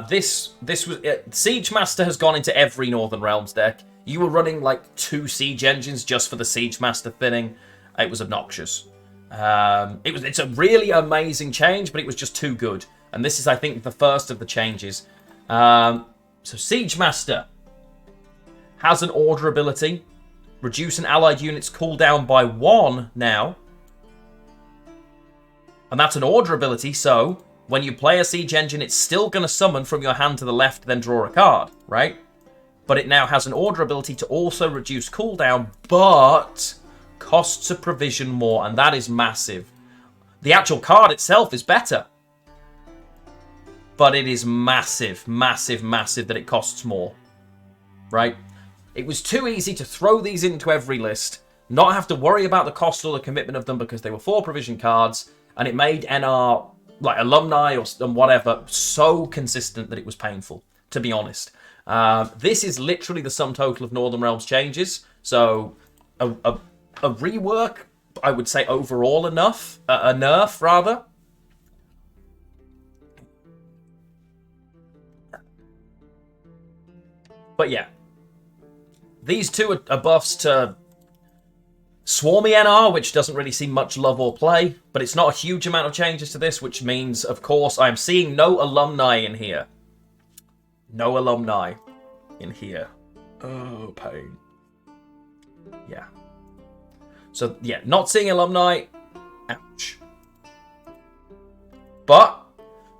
This was... Siege Master has gone into every Northern Realms deck. You were running like 2 Siege Engines just for the Siege Master thinning. It was obnoxious. It's a really amazing change, but it was just too good. And this is, I think, the first of the changes. So Siege Master has an order ability. Reduce an allied unit's cooldown by 1 now. And that's an order ability, so when you play a Siege Engine, it's still going to summon from your hand to the left, then draw a card, right? But it now has an order ability to also reduce cooldown, but costs a provision more, and that is massive. The actual card itself is better. But it is massive, massive, massive that it costs more. Right? It was too easy to throw these into every list, not have to worry about the cost or the commitment of them because they were 4 provision cards, and it made NR, like Alumni or whatever, so consistent that it was painful, to be honest. This is literally the sum total of Northern Realms changes, so a rework, I would say overall enough, a nerf rather. But yeah, these two are buffs to Swarmy NR, which doesn't really see much love or play, but it's not a huge amount of changes to this, which means, of course, I'm seeing no Alumni in here. No Alumni in here. Oh, pain. Yeah. So, yeah, not seeing Alumni. Ouch. But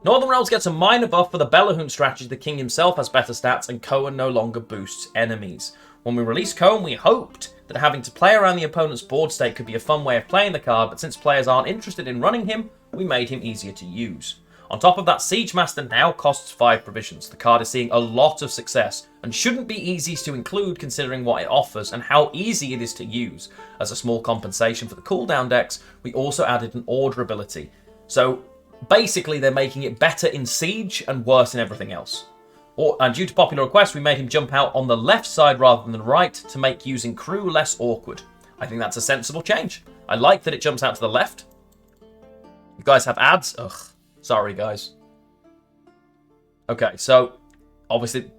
Northern Realms gets a minor buff for the Bellahoon strategy. The king himself has better stats, and Cohen no longer boosts enemies. When we released Cohen, we hoped that having to play around the opponent's board state could be a fun way of playing the card, but since players aren't interested in running him, we made him easier to use. On top of that, Siege Master now costs 5 provisions. The card is seeing a lot of success, and shouldn't be easy to include considering what it offers and how easy it is to use. As a small compensation for the cooldown decks, we also added an order ability. So, basically, they're making it better in Siege and worse in everything else. And due to popular request, we made him jump out on the left side rather than the right to make using crew less awkward. I think that's a sensible change. I like that it jumps out to the left. You guys have ads? Ugh. Sorry, guys. Okay, so obviously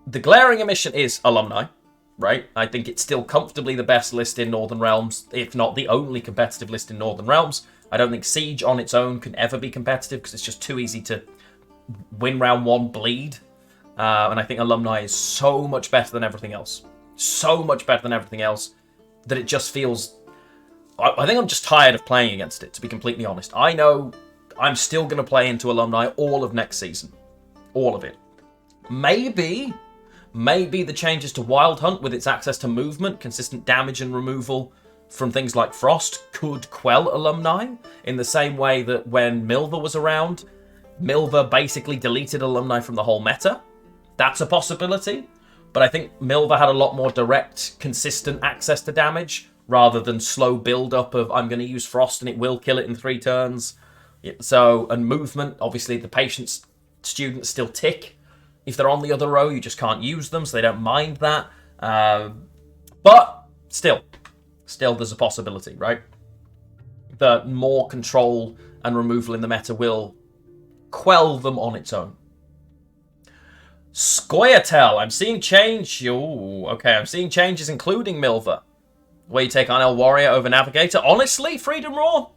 The glaring omission is Alumni, right? I think it's still comfortably the best list in Northern Realms, if not the only competitive list in Northern Realms. I don't think Siege on its own can ever be competitive because it's just too easy to win round 1, bleed. And I think Alumni is so much better than everything else. So much better than everything else that it just feels... I think I'm just tired of playing against it, to be completely honest. I know I'm still going to play into Alumni all of next season. All of it. Maybe the changes to Wild Hunt with its access to movement, consistent damage and removal from things like Frost could quell Alumni in the same way that when Milva was around, Milva basically deleted Alumni from the whole meta. That's a possibility, but I think Milva had a lot more direct, consistent access to damage rather than slow build-up of I'm going to use Frost and it will kill it in 3 turns. So, and movement, obviously the patience students still tick. If they're on the other row, you just can't use them, so they don't mind that. But still there's a possibility, right? That more control and removal in the meta will quell them on its own. Scoia'tael, I'm seeing change. Ooh, okay, I'm seeing changes including Milva. Where you take Arnel Warrior over Navigator. Honestly, Freedom Roar,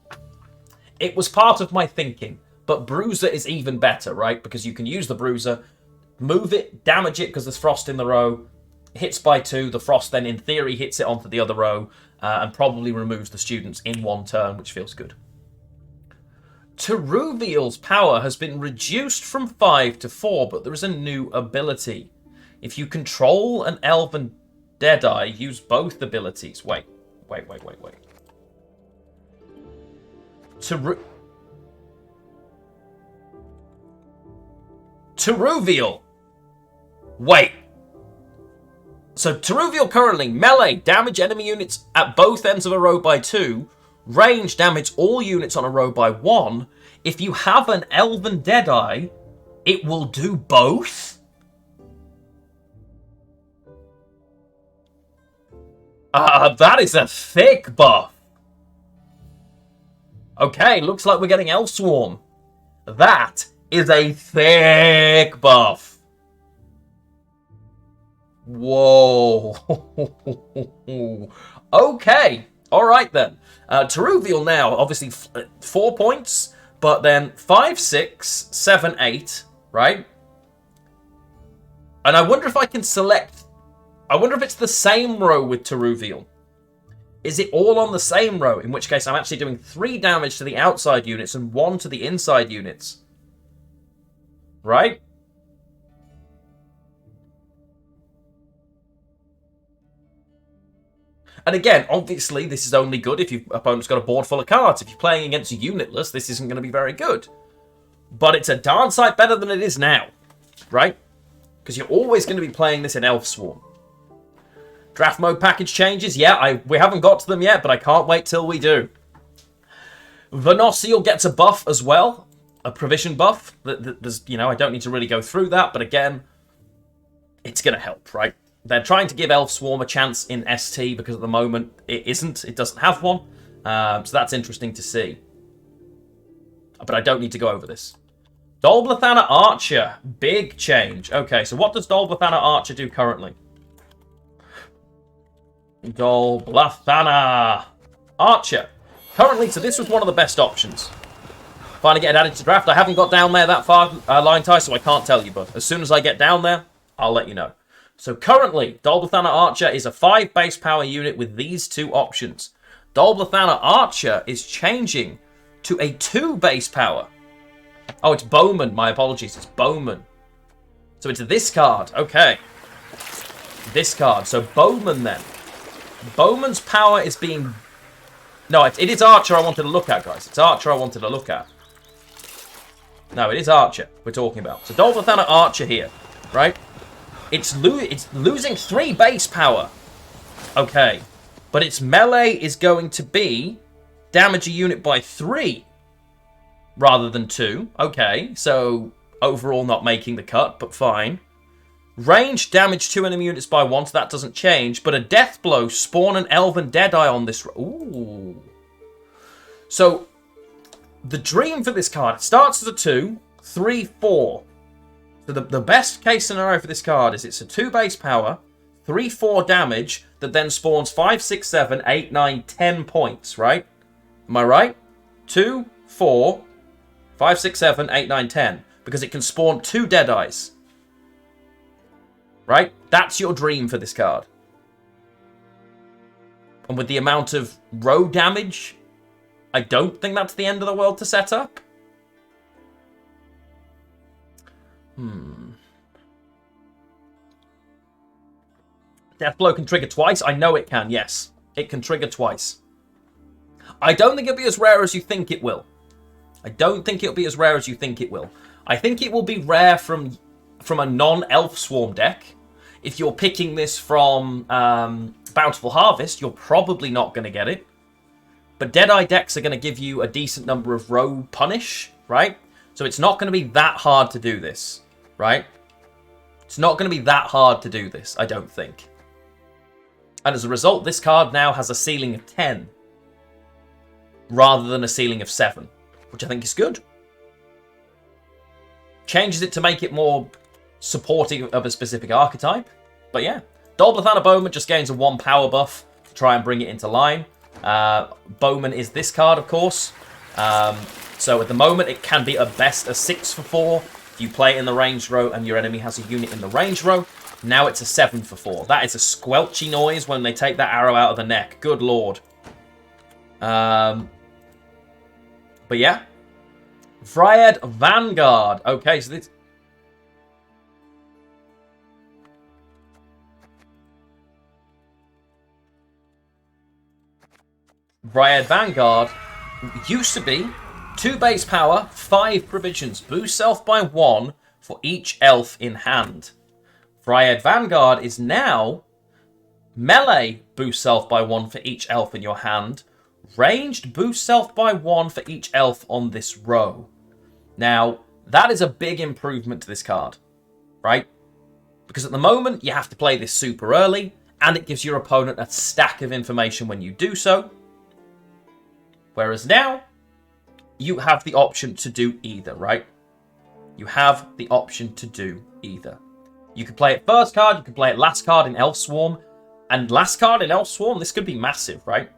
it was part of my thinking. But Bruiser is even better, right? Because you can use the Bruiser, move it, damage it because there's Frost in the row, hits by 2, the Frost then in theory hits it onto the other row, and probably removes the students in 1 turn, which feels good. Teruviel's power has been reduced from 5 to 4, but there is a new ability. If you control an Elven Deadeye, use both abilities. Wait. Teruviel. Wait. So Teruviel currently melee damage enemy units at both ends of a row by 2, range damage all units on a row by 1. If you have an Elven Deadeye, it will do both? That is a thick buff. Okay, looks like we're getting Elf Swarm. That is a thick buff. Whoa. Okay. All right, then. Teruviel now, obviously 4 points, but then 5, 6, 7, 8, right? And I wonder if I can select... I wonder if it's the same row with Teruviel. Is it all on the same row? In which case I'm actually doing 3 damage to the outside units and 1 to the inside units. Right? And again, obviously, this is only good if your opponent's got a board full of cards. If you're playing against a unitless, this isn't going to be very good. But it's a darn sight better than it is now. Right? Because you're always going to be playing this in Elf Swarm. Draft mode package changes. Yeah, we haven't got to them yet, but I can't wait till we do. Venosiel gets a buff as well. A provision buff. There's, I don't need to really go through that, but again, it's going to help, right? They're trying to give Elf Swarm a chance in ST because at the moment it isn't. It doesn't have one. So that's interesting to see. But I don't need to go over this. Dolblathana Archer. Big change. Okay, so what does Dolblathana Archer do currently? Dolblathana Archer. Currently, so this was one of the best options. Finally getting added to draft. I haven't got down there that far, line tie, so I can't tell you, but as soon as I get down there, I'll let you know. So currently, Dolblathana Archer is a 5 base power unit with these 2 options. Dolblathana Archer is changing to a 2 base power. Oh, it's Bowman. My apologies. It's Bowman. So it's this card. Okay. This card. So Bowman then. Bowman's power is being... No, it is Archer I wanted to look at, guys. It's Archer I wanted to look at. No, it is Archer we're talking about. So Dolblathana Archer here, right? It's losing 3 base power. Okay. But its melee is going to be damage a unit by 3 rather than 2. Okay, so overall not making the cut, but fine. Range damage 2 enemy units by 1, so that doesn't change. But a death blow, spawn an Elven Deadeye on this... Ooh. So, the dream for this card, it starts as a 2, 3, 4. So the best case scenario for this card is it's a 2 base power, 3/4 damage that then spawns 5, 6, 7, 8, 9, 10 points, right? Am I right? 2, 4, 5, 6, 7, 8, 9, 10. Because it can spawn 2 Deadeyes. Right? That's your dream for this card. And with the amount of row damage, I don't think that's the end of the world to set up. Deathblow can trigger twice? I know it can, yes. It can trigger twice. I don't think it'll be as rare as you think it will. I don't think it'll be as rare as you think it will. I think it will be rare from a non-Elf Swarm deck. If you're picking this from Bountiful Harvest, you're probably not going to get it. But Deadeye decks are going to give you a decent number of row punish, right? So it's not going to be that hard to do this, right? It's not going to be that hard to do this, I don't think. And as a result, this card now has a ceiling of 10 rather than a ceiling of 7, which I think is good. Changes it to make it more supporting of a specific archetype. But yeah, Dolblathana Bowman just gains a 1 power buff to try and bring it into line. Bowman is this card, of course. So at the moment, it can be at best a 6/4. If you play it in the ranged row and your enemy has a unit in the ranged row, now it's a 7/4. That is a squelchy noise when they take that arrow out of the neck. Good lord. But yeah. Dryad Vanguard. Okay, so this... Dryad Vanguard used to be 2 base power, 5 provisions. Boost self by 1 for each elf in hand. Dryad Vanguard is now melee boost self by 1 for each elf in your hand. Ranged boost self by 1 for each elf on this row. Now, that is a big improvement to this card, right? Because at the moment, you have to play this super early, and it gives your opponent a stack of information when you do so. Whereas now, you have the option to do either, right? You have the option to do either. You can play it first card, you can play it last card in Elf Swarm, and last card in Elf Swarm, this could be massive, right?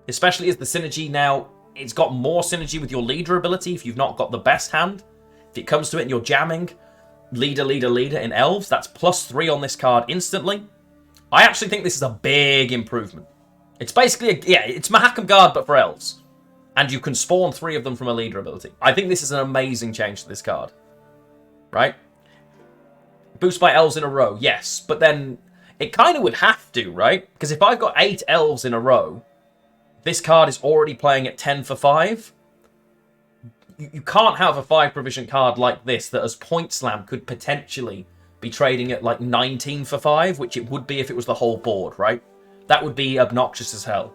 Especially as the synergy now, it's got more synergy with your leader ability if you've not got the best hand. If it comes to it and you're jamming leader, leader, leader in Elves, that's +3 on this card instantly. I actually think this is a big improvement. It's basically, it's Mahakam Guard, but for Elves. And you can spawn 3 of them from a leader ability. I think this is an amazing change to this card. Right? Boost by Elves in a row, yes. But then, it kind of would have to, right? Because if I've got 8 Elves in a row, this card is already playing at 10 for 5. You can't have a 5 provision card like this that as Point Slam could potentially be trading at like 19 for 5, which it would be if it was the whole board, right? That would be obnoxious as hell.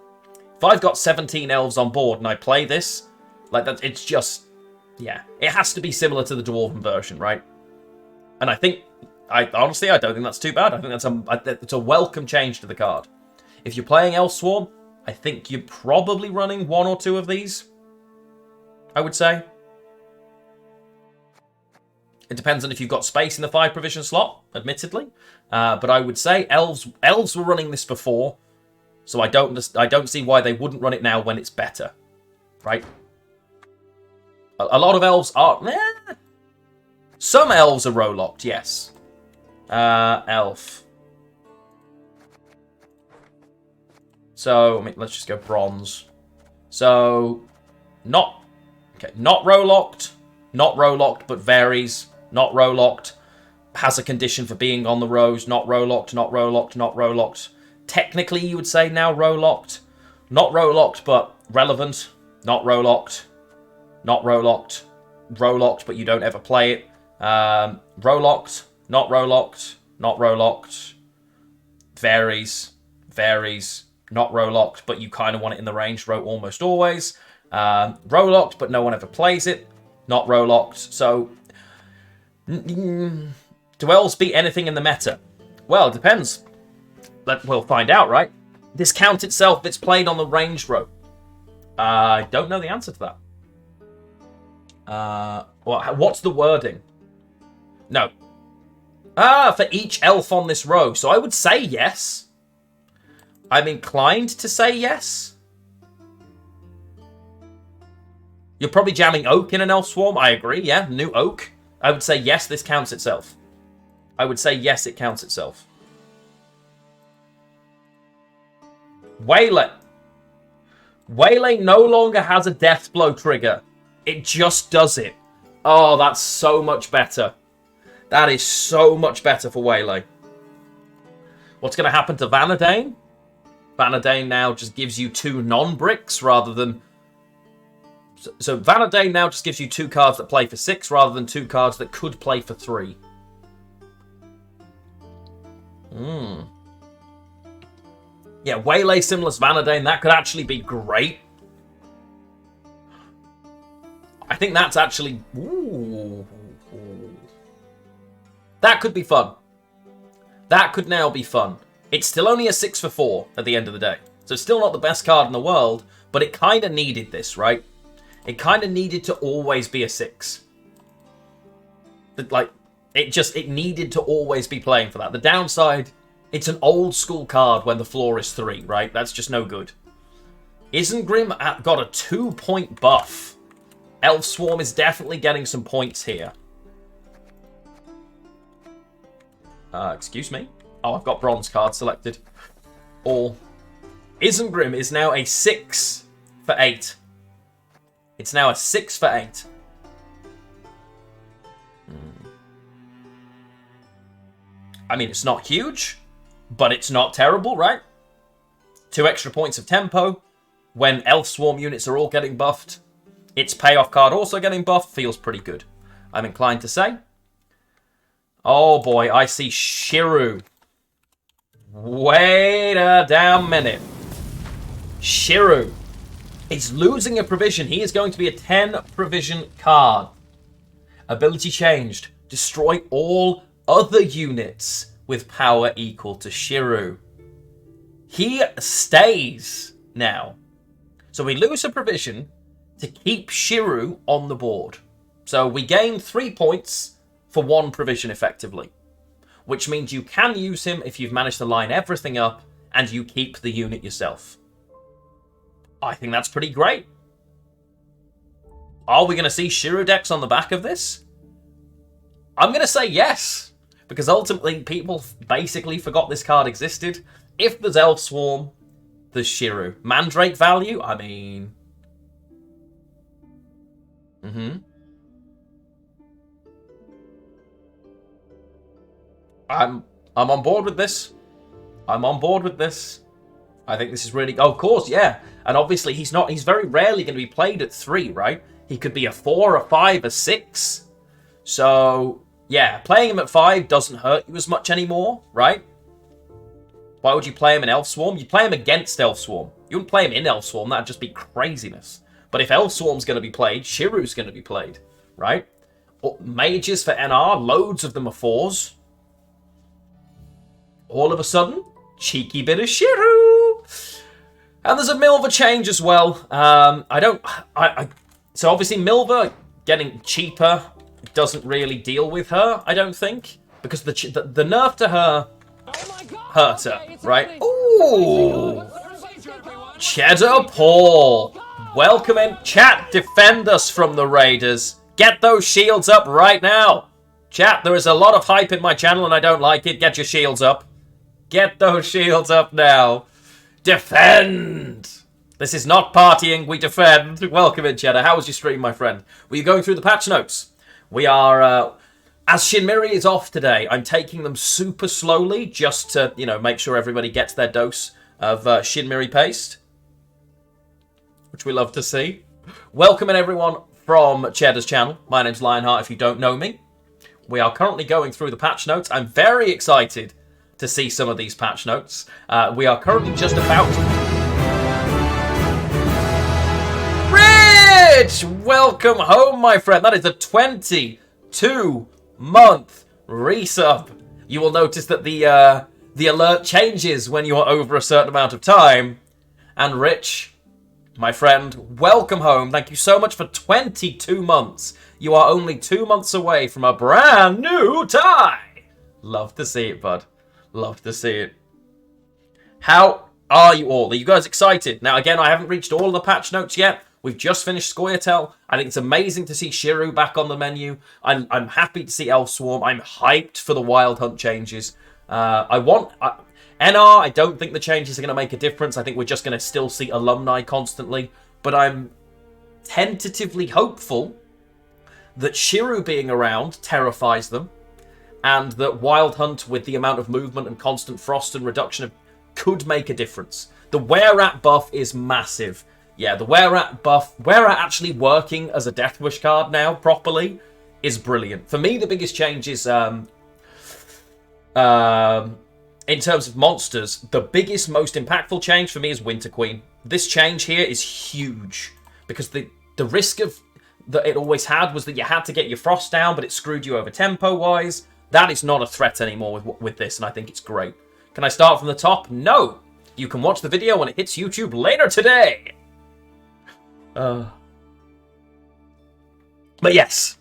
If I've got 17 elves on board and I play this, like that, it's just, yeah. It has to be similar to the Dwarven version, right? And I think, honestly, I don't think that's too bad. I think that's a welcome change to the card. If you're playing Elf Swarm, I think you're probably running 1 or 2 of these, I would say. It depends on if you've got space in the 5 provision slot, admittedly. But I would say elves were running this before, so I don't see why they wouldn't run it now when it's better, right? A lot of elves are... Some elves are row locked, yes. Elf. So, let's just go bronze. So, not row locked, but varies. Not row locked, has a condition for being on the rows. Not row locked, not row locked, not row locked. Technically, you would say now row locked. Not row locked, but relevant. Not row locked. Not row locked. Row locked, but you don't ever play it. Row locked. Not row locked. Not row locked. Varies. Not row locked, but you kind of want it in the ranged row almost always. Row locked, but no one ever plays it. Not row locked. So, do elves beat anything in the meta? Well, it depends. We'll find out, right? This count itself, if it's played on the ranged row. I don't know the answer to that. What's the wording? No. Ah, for each elf on this row. So I would say yes. I'm inclined to say yes. You're probably jamming Oak in an Elf Swarm. I agree, yeah. New Oak. I would say yes, this counts itself. I would say yes, it counts itself. Waylay. Waylay no longer has a death blow trigger. It just does it. Oh, that's so much better. That is so much better for Waylay. What's going to happen to Vanadane? Vanadane now just gives you 2 non-bricks rather than... So Vanadane now just gives you 2 cards that play for 6 rather than 2 cards that could play for 3. Yeah, Waylay Simless Vanadane, that could actually be great. I think that's actually... Ooh. That could be fun. That could now be fun. It's still only a 6 for 4 at the end of the day. So it's still not the best card in the world, but it kind of needed this, right? It kind of needed to always be a 6. Like, it needed to always be playing for that. The downside, it's an old school card when the floor is 3, right? That's just no good. Isengrim got a 2-point buff. Elf Swarm is definitely getting some points here. Excuse me. Oh, I've got bronze card selected. Or Isengrim is now a 6 for 8. It's now a 6 for 8. I mean, it's not huge, but it's not terrible, right? 2 extra points of tempo. When Elf Swarm units are all getting buffed, its payoff card also getting buffed feels pretty good. I'm inclined to say. Oh boy, I see Shiru. Wait a damn minute. Shiru is losing a provision. He is going to be a 10 provision card. Ability changed. Destroy all other units with power equal to Shiru. He stays now. So we lose a provision to keep Shiru on the board. So we gain 3 points for 1 provision effectively. Which means you can use him if you've managed to line everything up and you keep the unit yourself. I think that's pretty great. Are we going to see Shiru decks on the back of this? I'm going to say yes. Because ultimately, people basically forgot this card existed. If there's Elf Swarm, there's Shiru. Mandrake value? I mean... I'm on board with this. I'm on board with this. I think this is really... Oh, of course, yeah. And obviously, he's very rarely going to be played at 3, right? He could be a 4, a 5, a 6. So, yeah, playing him at 5 doesn't hurt you as much anymore, right? Why would you play him in Elf Swarm? You play him against Elf Swarm. You wouldn't play him in Elf Swarm. That'd just be craziness. But if Elf Swarm's going to be played, Shiru's going to be played, right? Mages for NR, loads of them are 4s. All of a sudden, cheeky bit of Shiru. And there's a Milva change as well. So obviously Milva getting cheaper doesn't really deal with her, I don't think. Because the nerf to her hurt her, right? Ooh! Cheddar Paul. Welcome in. Chat, defend us from the Raiders. Get those shields up right now. Chat, there is a lot of hype in my channel and I don't like it. Get your shields up. Get those shields up now. Defend! This is not partying, we defend. Welcome in, Cheddar. How was your stream, my friend? Were you going through the patch notes? We are, as Shinmiri is off today, I'm taking them super slowly just to, make sure everybody gets their dose of Shinmiri paste, which we love to see. Welcome in, everyone, from Cheddar's channel. My name's Lionheart, if you don't know me. We are currently going through the patch notes. I'm very excited to see some of these patch notes. We are currently just about... Rich! Welcome home, my friend. That is a 22-month resub. You will notice that the alert changes when you are over a certain amount of time. And Rich, My friend, welcome home. Thank you so much for 22 months. You are only 2 months away from a brand new tie. Love to see it, bud. Love to see it. How are you all? Are you guys excited? Now, again, I haven't reached all of the patch notes yet. We've just finished Scoia'tael. I think it's amazing to see Shirou back on the menu. I'm happy to see Elf Swarm. I'm hyped for the Wild Hunt changes. NR, I don't think the changes are going to make a difference. I think we're just going to still see alumni constantly. But I'm tentatively hopeful that Shirou being around terrifies them. And that Wild Hunt, with the amount of movement and constant frost and reduction of, could make a difference. The Were-Rat buff is massive. Yeah, the Were-Rat buff, Were-Rat actually working as a Death Wish card now properly is brilliant. For me, the biggest change is... in terms of monsters, the biggest, most impactful change for me is Winter Queen. This change here is huge because the risk of that it always had was that you had to get your frost down, but it screwed you over tempo-wise. That is not a threat anymore with this, and I think it's great. Can I start from the top? No! You can watch the video when it hits YouTube later today! But yes.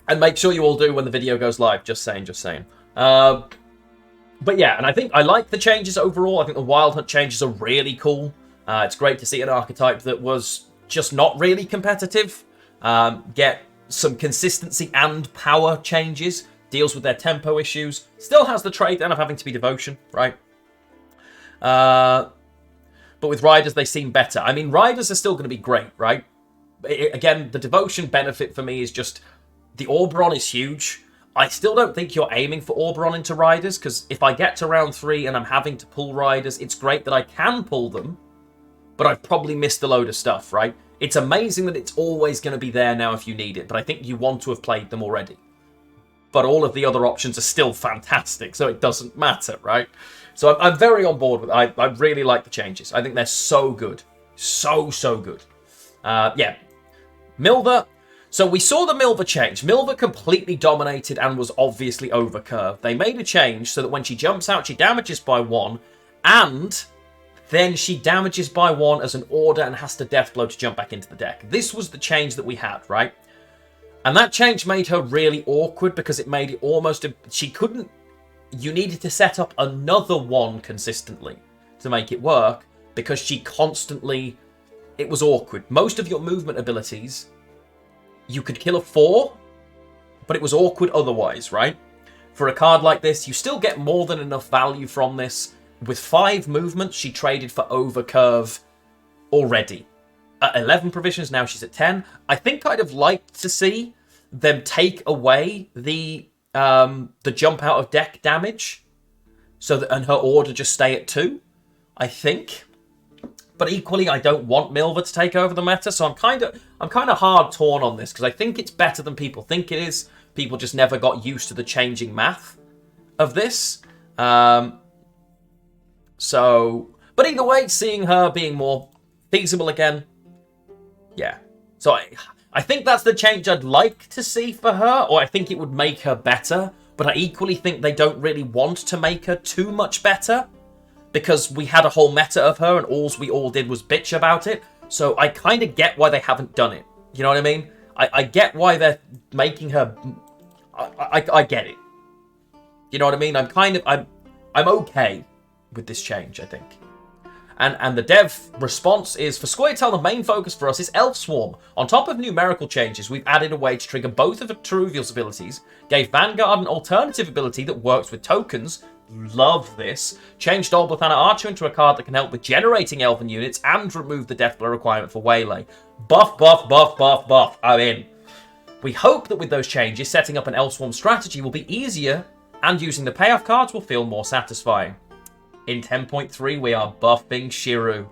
And make sure you all do when the video goes live. Just saying, just saying. But yeah, and I think I like the changes overall. I think the Wild Hunt changes are really cool. It's great to see an archetype that was just not really competitive get some consistency and power changes. Deals with their tempo issues. Still has the trade then of having to be devotion, right? But with riders, they seem better. I mean, riders are still going to be great, right? Again, the devotion benefit for me is just the Oberon is huge. I still don't think you're aiming for Oberon into riders, because if I get to round 3 and I'm having to pull riders, it's great that I can pull them, but I've probably missed a load of stuff, right? It's amazing that it's always going to be there now if you need it, but I think you want to have played them already. But all of the other options are still fantastic, so it doesn't matter, right? So I'm very on board with it. I really like the changes. I think they're so good. So good. Yeah. Milva. So we saw the Milva change. Milva completely dominated and was obviously overcurved. They made a change so that when she jumps out, she damages by 1, and then she damages by 1 as an order and has to deathblow to jump back into the deck. This was the change that we had, right? And that change made her really awkward because it made it almost... She couldn't... You needed to set up another 1 consistently to make it work because she constantly... It was awkward. Most of your movement abilities... You could kill a 4, but it was awkward otherwise, right? For a card like this, you still get more than enough value from this. With 5 movements, she traded for overcurve already. At 11 provisions, now she's at 10. I think I'd have liked to see them take away the jump out of deck damage, so that and her order just stay at 2. I think. But equally, I don't want Milva to take over the meta, so I'm kind of hard torn on this because I think it's better than people think it is. People just never got used to the changing math of this. But either way, seeing her being more feasible again, yeah. So I think that's the change I'd like to see for her, or I think it would make her better. But I equally think they don't really want to make her too much better, because we had a whole meta of her and all we all did was bitch about it. So I kind of get why they haven't done it. You know what I mean? I get why they're making her... I get it. You know what I mean? I'm okay with this change, I think. And the dev response is, for Scoia'tael, the main focus for us is Elf Swarm. On top of numerical changes, we've added a way to trigger both of Teruviel's abilities, gave Vanguard an alternative ability that works with tokens. Love this. Changed Olbethana Archer into a card that can help with generating elven units and remove the deathblow requirement for Waylay. Buff. I'm in. We hope that with those changes, setting up an Elswarm strategy will be easier and using the payoff cards will feel more satisfying. In 10.3, we are buffing Shirou.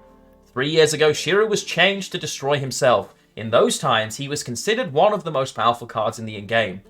3 years ago, Shirou was changed to destroy himself. In those times, he was considered one of the most powerful cards in the in-game.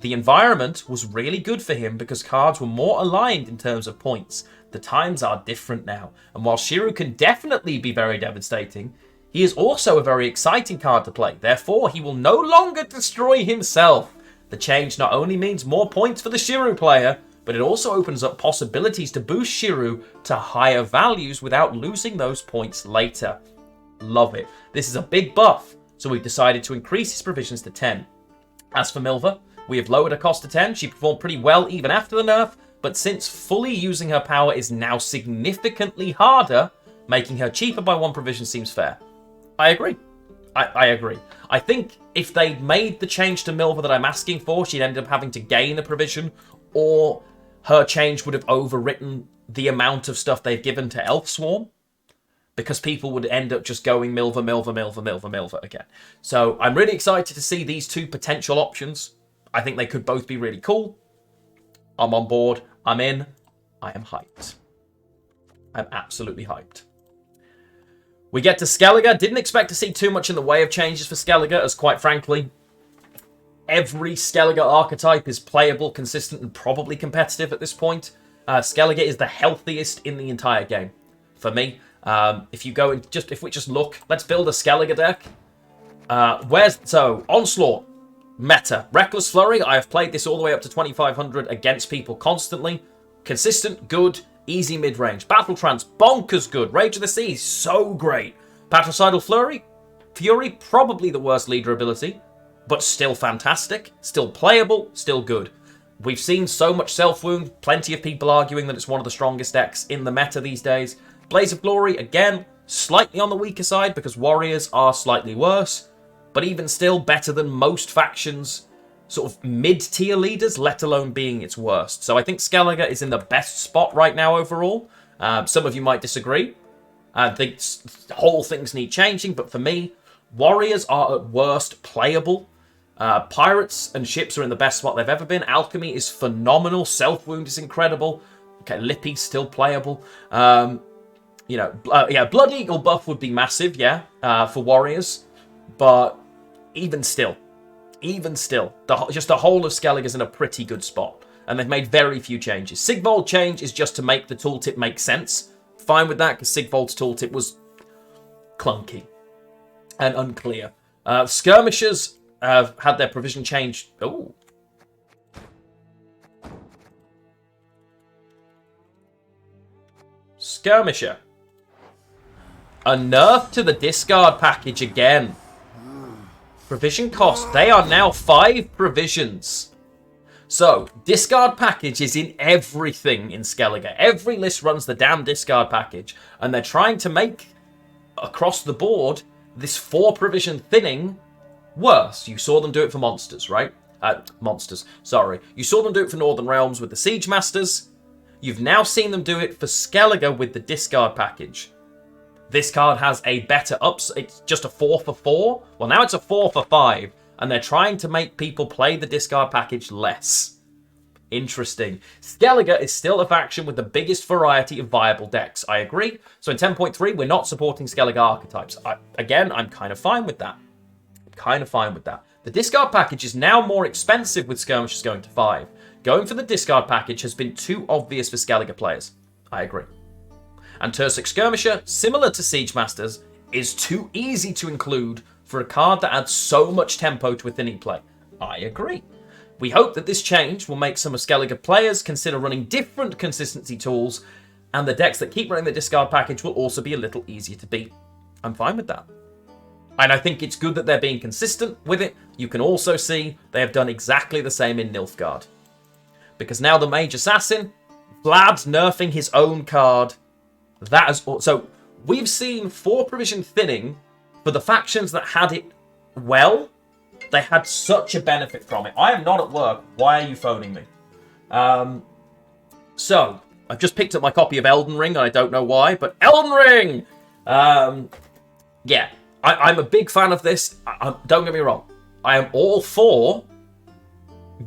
The environment was really good for him because cards were more aligned in terms of points. The times are different now, and while Shirou can definitely be very devastating, he is also a very exciting card to play. Therefore, he will no longer destroy himself. The change not only means more points for the Shirou player, but it also opens up possibilities to boost Shiru to higher values without losing those points later. Love it. This is a big buff, so we've decided to increase his provisions to 10. As for Milva, we have lowered her cost to 10. She performed pretty well even after the nerf, but since fully using her power is now significantly harder, making her cheaper by 1 provision seems fair. I agree. I agree. I think if they'd made the change to Milva that I'm asking for, she'd end up having to gain a provision, or her change would have overwritten the amount of stuff they've given to Elf Swarm, because people would end up just going Milva again. So I'm really excited to see these 2 potential options. I think they could both be really cool. I'm on board. I'm in. I am hyped. I'm absolutely hyped. We get to Skellige. Didn't expect to see too much in the way of changes for Skellige, as quite frankly, every Skellige archetype is playable, consistent, and probably competitive at this point. Skellige is the healthiest in the entire game for me. If we just look, let's build a Skellige deck. Onslaught, meta, Reckless Flurry. I have played this all the way up to 2500 against people constantly. Consistent, good. Easy mid-range. Battle Trance, bonkers good. Rage of the Seas, so great. Patricidal Fury, probably the worst leader ability, but still fantastic, still playable, still good. We've seen so much Self-Wound, plenty of people arguing that it's one of the strongest decks in the meta these days. Blaze of Glory, again, slightly on the weaker side because warriors are slightly worse, but even still better than most factions' sort of mid-tier leaders, let alone being its worst. So I think Skellige is in the best spot right now overall. Some of you might disagree. I think whole things need changing, but for me, warriors are at worst playable. Pirates and ships are in the best spot they've ever been. Alchemy is phenomenal. Self-Wound is incredible. Okay, Lippy's still playable. Blood Eagle buff would be massive, for warriors. But even still, just the whole of Skellige is in a pretty good spot. And they've made very few changes. Sigvold change is just to make the tooltip make sense. Fine with that, because Sigvold's tooltip was clunky and unclear. Skirmishers have had their provision changed. Oh. Skirmisher. A nerf to the discard package again. Provision cost. They are now 5 provisions. So, discard package is in everything in Skellige. Every list runs the damn discard package. And they're trying to make, across the board, this 4 provision thinning worse. You saw them do it for monsters, right? You saw them do it for Northern Realms with the Siege Masters. You've now seen them do it for Skellige with the discard package. This card has a better it's just a 4 for 4. Well, now it's a 4 for 5. And they're trying to make people play the discard package less. Interesting. Skellige is still a faction with the biggest variety of viable decks. I agree. So in 10.3, we're not supporting Skellige archetypes. I'm kind of fine with that. The discard package is now more expensive with skirmishers going to 5. Going for the discard package has been too obvious for Skellige players. I agree. And Tursik Skirmisher, similar to Siege Masters, is too easy to include for a card that adds so much tempo to a thinning play. I agree. We hope that this change will make some of Skellige players consider running different consistency tools, and the decks that keep running the discard package will also be a little easier to beat. I'm fine with that. And I think it's good that they're being consistent with it. You can also see they have done exactly the same in Nilfgaard. Because now the Mage Assassin, Vlad's nerfing his own card. So we've seen 4 provision thinning for the factions that had it well. They had such a benefit from it. I am not at work. Why are you phoning me? So I've just picked up my copy of Elden Ring, and I don't know why, but Elden Ring! I'm a big fan of this. Don't get me wrong. I am all for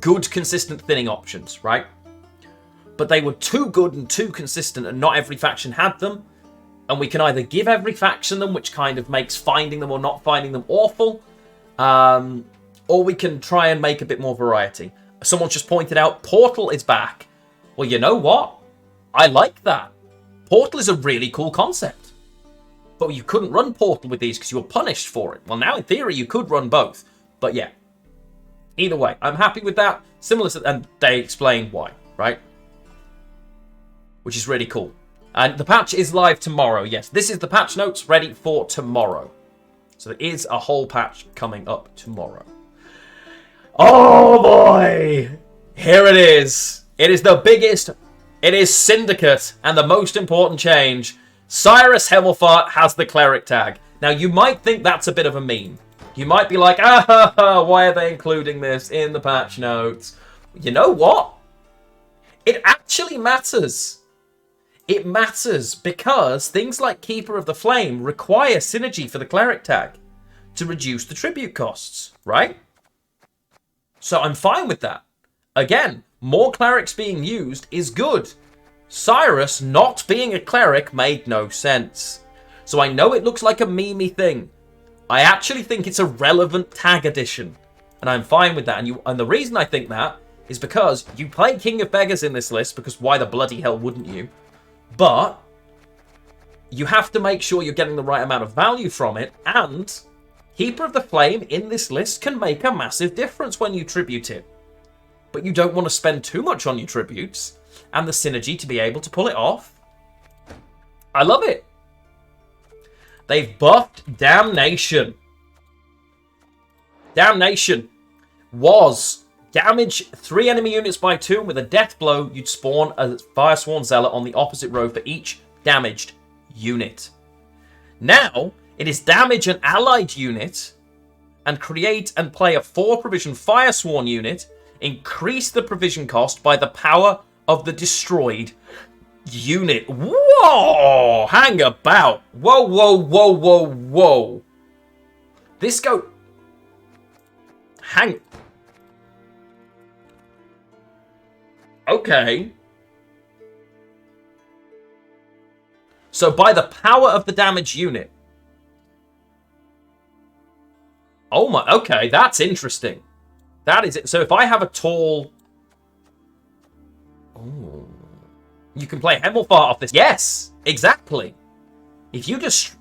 good, consistent thinning options, right? But they were too good and too consistent, and not every faction had them. And we can either give every faction them, which kind of makes finding them or not finding them awful, or we can try and make a bit more variety. Someone just pointed out Portal is back. Well, you know what? I like that. Portal is a really cool concept. But you couldn't run Portal with these because you were punished for it. Well, now in theory you could run both. But yeah. Either way, I'm happy with that. And they explain why, right? which is really cool. And the patch is live tomorrow. Yes, this is the patch notes ready for tomorrow. So there is a whole patch coming up tomorrow. Oh boy! Here it is. It is the biggest. It is Syndicate, and the most important change. Cyrus Himmelfart has the cleric tag. Now you might think that's a bit of a meme. You might be like, why are they including this in the patch notes? You know what? It actually matters. It matters because things like Keeper of the Flame require synergy for the cleric tag to reduce the tribute costs, right? So I'm fine with that. Again, more clerics being used is good. Cyrus not being a cleric made no sense. So I know it looks like a memey thing. I actually think it's a relevant tag addition. And I'm fine with that. And the reason I think that is because you play King of Beggars in this list, because why the bloody hell wouldn't you? But you have to make sure you're getting the right amount of value from it, and Keeper of the Flame in this list can make a massive difference when you tribute it. But you don't want to spend too much on your tributes, and the synergy to be able to pull it off. I love it. They've buffed Damnation. Damnation was damage 3 enemy units by 2, and with a death blow, you'd spawn a Firesworn Zealot on the opposite row for each damaged unit. Now, it is damage an allied unit, and create and play a 4 provision Firesworn unit, increase the provision cost by the power of the destroyed unit. Whoa! Hang about. Whoa, whoa, whoa, whoa, whoa. This go... Hang... Okay. So by the power of the damage unit. Oh my, okay, that's interesting. That is it. So if I have a tall... Oh. You can play Himmelfart off this. Yes, exactly. If you just...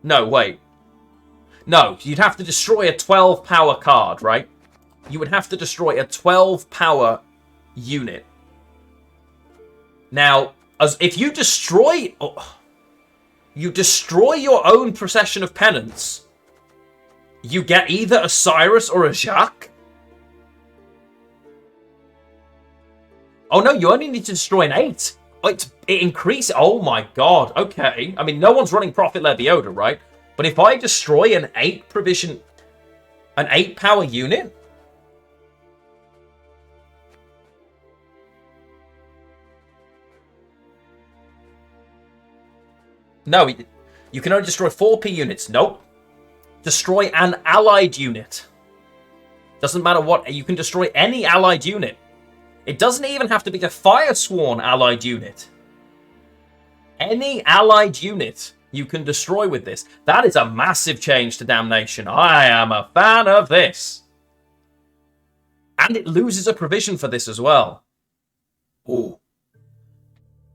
No, wait. No, you'd have to destroy a 12 power card, right? You would have to destroy a 12 power unit. Now, if you destroy... You destroy your own Procession of Penance, you get either a Cyrus or a Jacques. Oh no, you only need to destroy an 8. It increases... Oh my god, okay. I mean, no one's running Prophet Leviota, right? But if I destroy an 8 provision... An 8 power unit... No, you can only destroy 4p units. Nope. Destroy an allied unit. Doesn't matter what. You can destroy any allied unit. It doesn't even have to be the Firesworn allied unit. Any allied unit you can destroy with this. That is a massive change to Damnation. I am a fan of this. And it loses a provision for this as well. Ooh.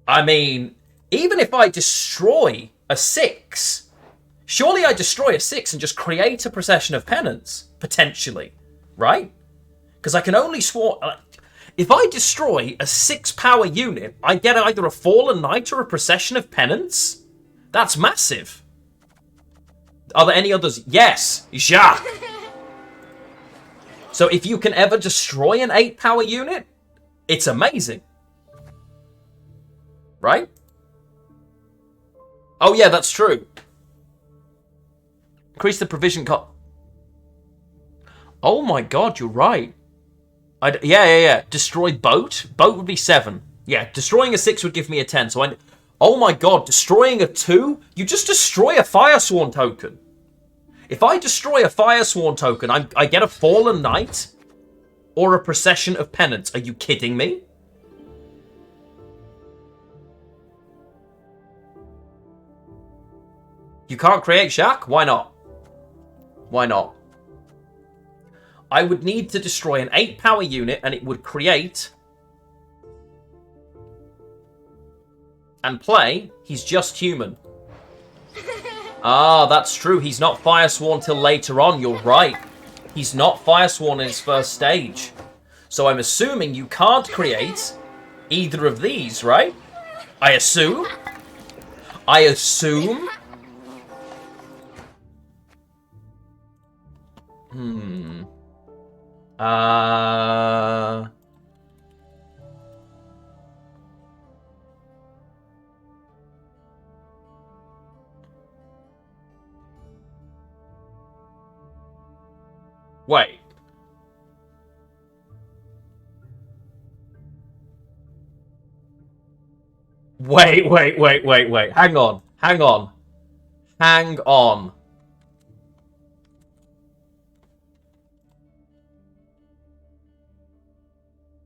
I mean... Even if I destroy a 6, surely I destroy a 6 and just create a Procession of Penance, potentially, right? Because I can only swarm... If I destroy a 6 power unit, I get either a Fallen Knight or a Procession of Penance? That's massive. Are there any others? Yes, Jacques. So if you can ever destroy an 8 power unit, it's amazing. Right? Oh yeah, that's true. Increase the provision cost. Oh my god, you're right. Yeah. Destroy boat. Boat would be 7. Yeah, destroying a 6 would give me a 10. So oh my god, destroying a 2? You just destroy a Firesworn token. If I destroy a Firesworn token, I get a Fallen Knight or a Procession of Penance. Are you kidding me? You can't create Jacques? Why not? Why not? I would need to destroy an 8 power unit and it would create and play. He's just human. Ah, that's true. He's not Firesworn till later on. You're right. He's not Firesworn in his first stage. So I'm assuming you can't create either of these, right? I assume. I assume. Wait. Wait. Hang on.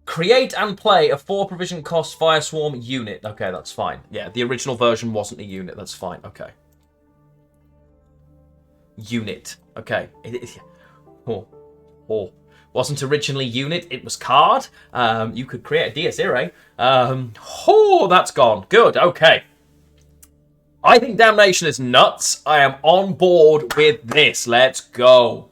Create and play a 4 provision cost Fireswarm unit. Okay, that's fine. Yeah, the original version wasn't a unit. That's fine. Okay. Unit. Okay. Wasn't originally unit, it was card. You could create a Dies Irae. That's gone. Good, okay. I think Damnation is nuts. I am on board with this. Let's go.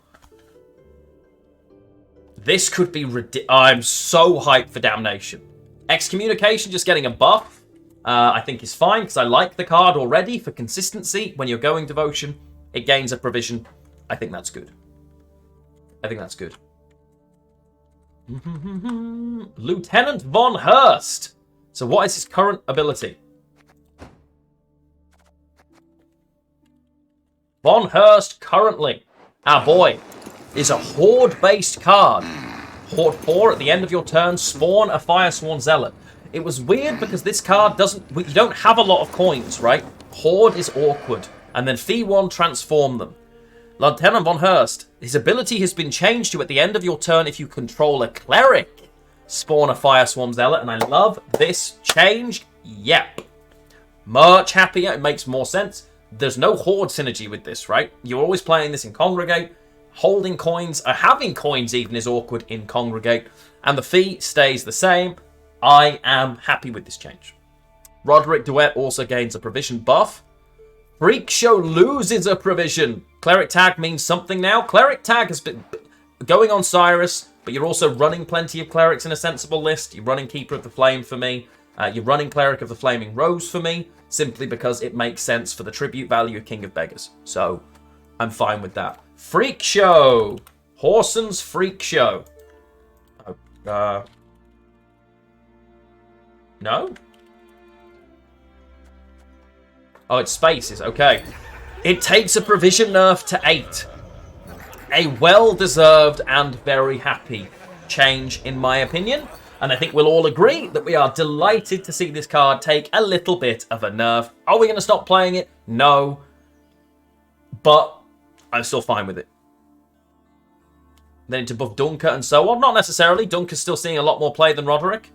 This could be ridiculous. I'm so hyped for Damnation. Excommunication just getting a buff, I think is fine, because I like the card already for consistency. When you're going Devotion, it gains a provision. I think that's good. Lieutenant Von Hurst. So what is his current ability? Von Hurst currently, our boy, is a Horde-based card. Horde 4, at the end of your turn, spawn a Firesworn Zealot. It was weird because this card you don't have a lot of coins, right? Horde is awkward. And then Fee 1, transform them. Lieutenant Von Hurst, his ability has been changed to at the end of your turn if you control a cleric. Spawn a Fireswarm Zealot, and I love this change. Yep. Much happier, it makes more sense. There's no Horde synergy with this, right? You're always playing this in Congregate. Holding coins, having coins even is awkward in Congregate. And the fee stays the same. I am happy with this change. Roderick Duet also gains a provision buff. Freak Show loses a provision. Cleric Tag means something now. Cleric Tag has been going on Cyrus, but you're also running plenty of clerics in a sensible list. You're running Keeper of the Flame for me. You're running Cleric of the Flaming Rose for me, simply because it makes sense for the tribute value of King of Beggars. So, I'm fine with that. Freak Show! Horson's Freak Show. No? Oh, it's spaces. Okay. It takes a provision nerf to 8. A well-deserved and very happy change, in my opinion. And I think we'll all agree that we are delighted to see this card take a little bit of a nerf. Are we going to stop playing it? No. But I'm still fine with it. Then to buff Dunker and so on. Not necessarily. Dunker's still seeing a lot more play than Roderick.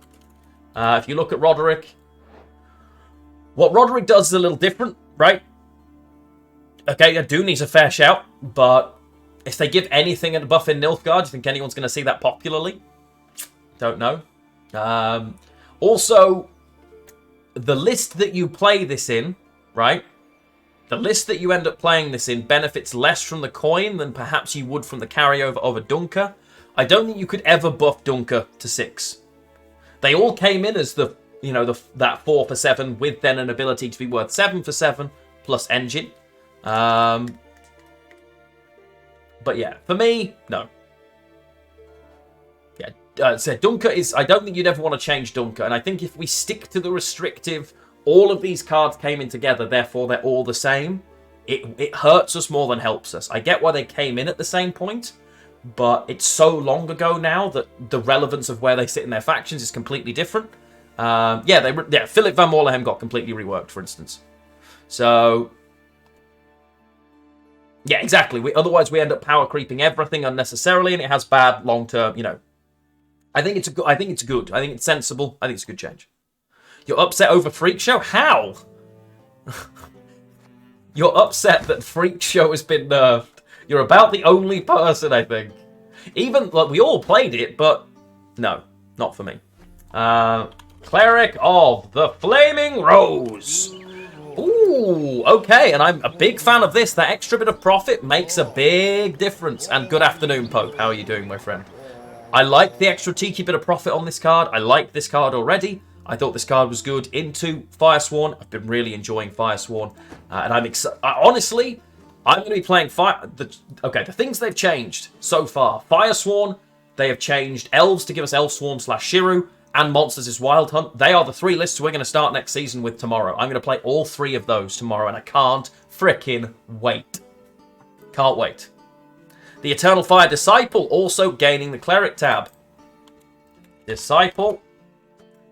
If you look at Roderick, what Roderick does is a little different, right? Okay, Dooney's a fair shout, but if they give anything a buff in Nilfgaard, do you think anyone's going to see that popularly? Don't know. Also, the list that you play this in, right? The list that you end up playing this in benefits less from the coin than perhaps you would from the carryover of a Dunker. I don't think you could ever buff Dunker to 6. They all came in as that 4 for 7 with then an ability to be worth 7 for 7 plus engine. But yeah, for me, no. Yeah, so Dunker is... I don't think you'd ever want to change Dunker. And I think if we stick to the restrictive, all of these cards came in together, therefore they're all the same, it hurts us more than helps us. I get why they came in at the same point, but it's so long ago now that the relevance of where they sit in their factions is completely different. Philip Van Morlehem got completely reworked, for instance. So... yeah, exactly. Otherwise, we end up power creeping everything unnecessarily, and it has bad long-term, I think it's good. I think it's sensible. I think it's a good change. You're upset over Freak Show? How? You're upset that Freak Show has been nerfed. You're about the only person, I think. Even, we all played it, but no, not for me. Cleric of the Flaming Rose. Ooh, okay, and I'm a big fan of this. That extra bit of profit makes a big difference. And good afternoon, Pope. How are you doing, my friend? I like the extra cheeky bit of profit on this card. I like this card already. I thought this card was good. Into Firesworn, I've been really enjoying Firesworn. And I'm excited. Honestly, I'm going to be playing Okay, the things they've changed so far. Firesworn, they have changed Elves to give us Elfswarm/Shiru, and Monsters is Wild Hunt. They are the 3 lists we're going to start next season with tomorrow. I'm going to play all 3 of those tomorrow, and I can't frickin' wait. Can't wait. The Eternal Fire Disciple also gaining the Cleric tab. Disciple.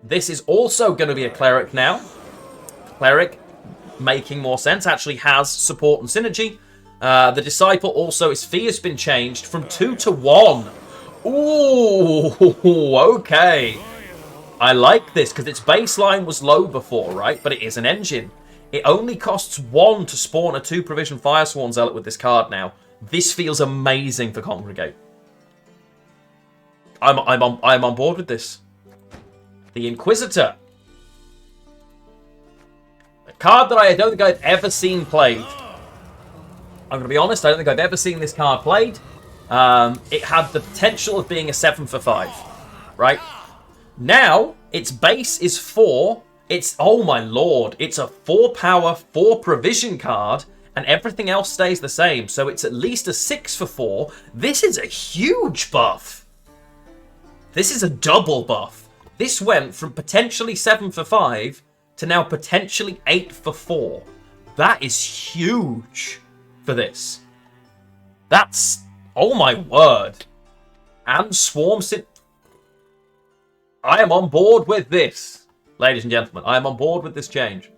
This is also going to be a Cleric now. Cleric, making more sense, actually has support and synergy. The Disciple also, his fee has been changed from 2 to 1. Ooh, okay. I like this, because its baseline was low before, right? But it is an engine. It only costs 1 to spawn a 2 Provision Firesworn Zealot with this card now. This feels amazing for Congregate. I'm on board with this. The Inquisitor. A card that I don't think I've ever seen played. I'm going to be honest, I don't think I've ever seen this card played. It had the potential of being a 7 for 5, right? Now, its base is 4. Oh my lord, it's a 4 power, 4 provision card, and everything else stays the same, so it's at least a 6 for 4. This is a huge buff. This is a double buff. This went from potentially 7 for 5 to now potentially 8 for 4. That is huge for this. That's... oh my word. And Swarm I am on board with this, ladies and gentlemen. I am on board with this change.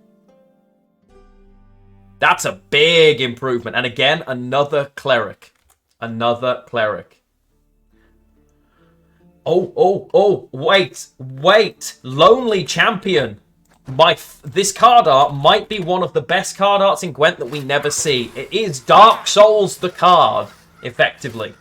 That's a big improvement. And again, another Cleric. Another Cleric. Oh, wait. Lonely Champion. This card art might be one of the best card arts in Gwent that we never see. It is Dark Souls the card, effectively.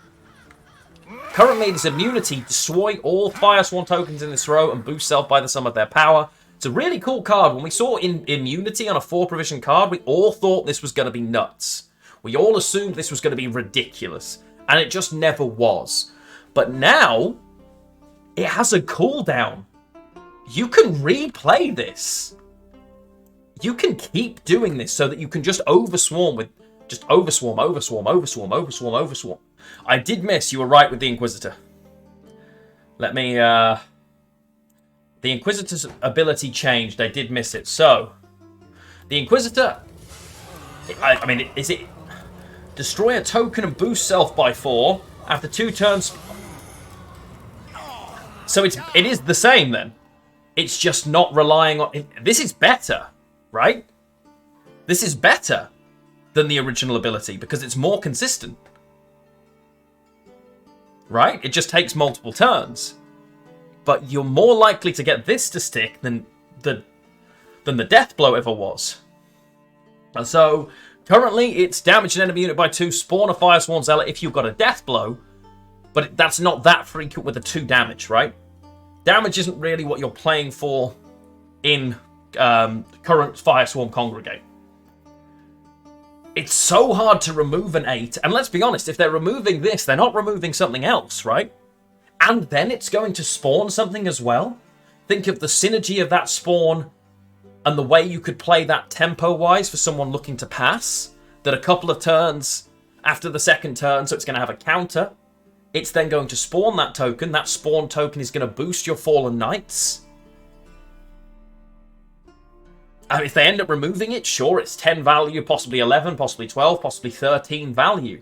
Currently, its immunity, destroy all Firesworn tokens in this row and boost self by the sum of their power. It's a really cool card. When we saw immunity on a 4 provision card, we all thought this was going to be nuts. We all assumed this was going to be ridiculous. And it just never was. But now, it has a cooldown. You can replay this. You can keep doing this so that you can just overswarm with... just overswarm. I did miss, you were right with the Inquisitor. Let me, the Inquisitor's ability changed, I did miss it. So, the Inquisitor, I mean, is it destroy a token and boost self by 4 after 2 turns? So it is the same then. It's just not relying on... this is better, right? This is better than the original ability because it's more consistent. Right? It just takes multiple turns. But you're more likely to get this to stick than the Death Blow ever was. And so, currently, it's damage an enemy unit by 2, spawn a Firesworn Zealot if you've got a Death Blow. But that's not that frequent with a 2 damage, right? Damage isn't really what you're playing for in current Firesworn Congregate. It's so hard to remove an 8. And let's be honest, if they're removing this, they're not removing something else, right? And then it's going to spawn something as well. Think of the synergy of that spawn and the way you could play that tempo-wise for someone looking to pass. That a couple of turns after the second turn, so it's going to have a counter. It's then going to spawn that token. That spawn token is going to boost your Fallen Knights. And if they end up removing it, sure, it's 10 value, possibly 11, possibly 12, possibly 13 value.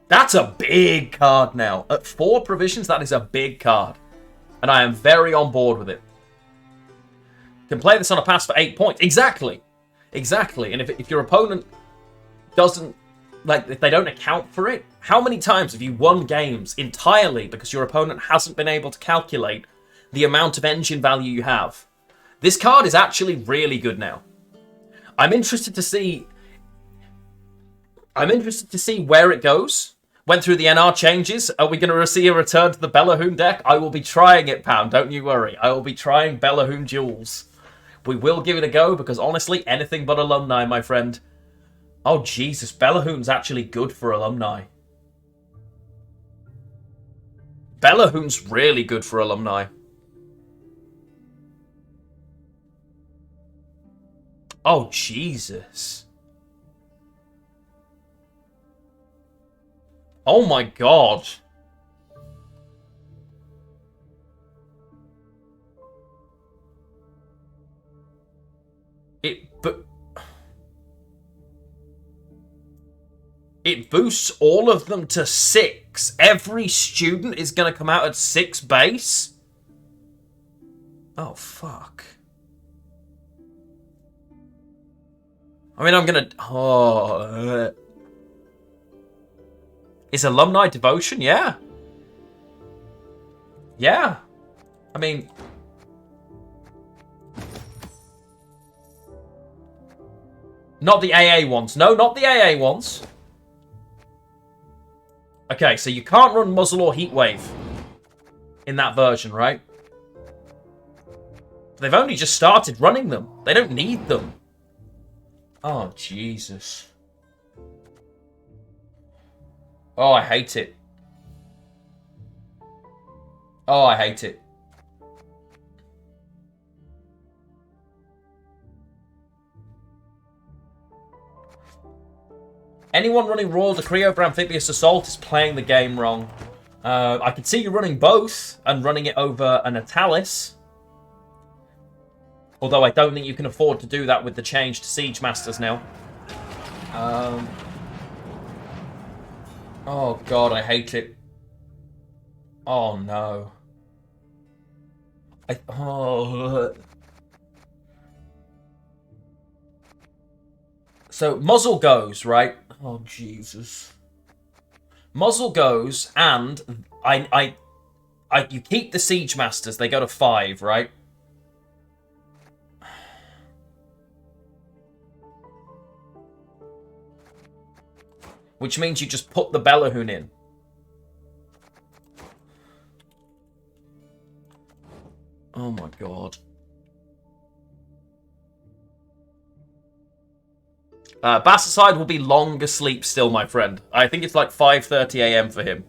That's a big card now. At 4 provisions, that is a big card. And I am very on board with it. Can play this on a pass for 8 points. Exactly. And if your opponent doesn't, like, if they don't account for it, how many times have you won games entirely because your opponent hasn't been able to calculate the amount of engine value you have? This card is actually really good now. I'm interested to see where it goes. Went through the NR changes. Are we going to see a return to the Bellahoon deck? I will be trying it, Pam. Don't you worry. I will be trying Bellahoon Duels. We will give it a go because honestly, anything but alumni, my friend. Oh, Jesus. Bellahoon's actually good for alumni. Bellahoon's really good for alumni. Oh, Jesus. Oh my god. It boosts all of them to 6. Every student is going to come out at 6 base? Oh, fuck. I mean, I'm going to... Oh... Is alumni devotion? Yeah. Yeah. I mean... Not the AA ones. No, not the AA ones. Okay, so you can't run Muzzle or Heatwave in that version, right? They've only just started running them. They don't need them. Oh, Jesus. Oh, I hate it. Oh, I hate it. Anyone running Royal Decree over Amphibious Assault is playing the game wrong. I can see you running both and running it over an Atalis. Although I don't think you can afford to do that with the change to Siege Masters now. Oh god, I hate it. Oh no. So Muzzle goes, right? Oh Jesus. Muzzle goes, and you keep the Siege Masters. They go to 5, right? Which means you just put the Bellahoon in. Oh my god. Bassaside will be long asleep still, my friend. I think it's like 5:30 AM for him.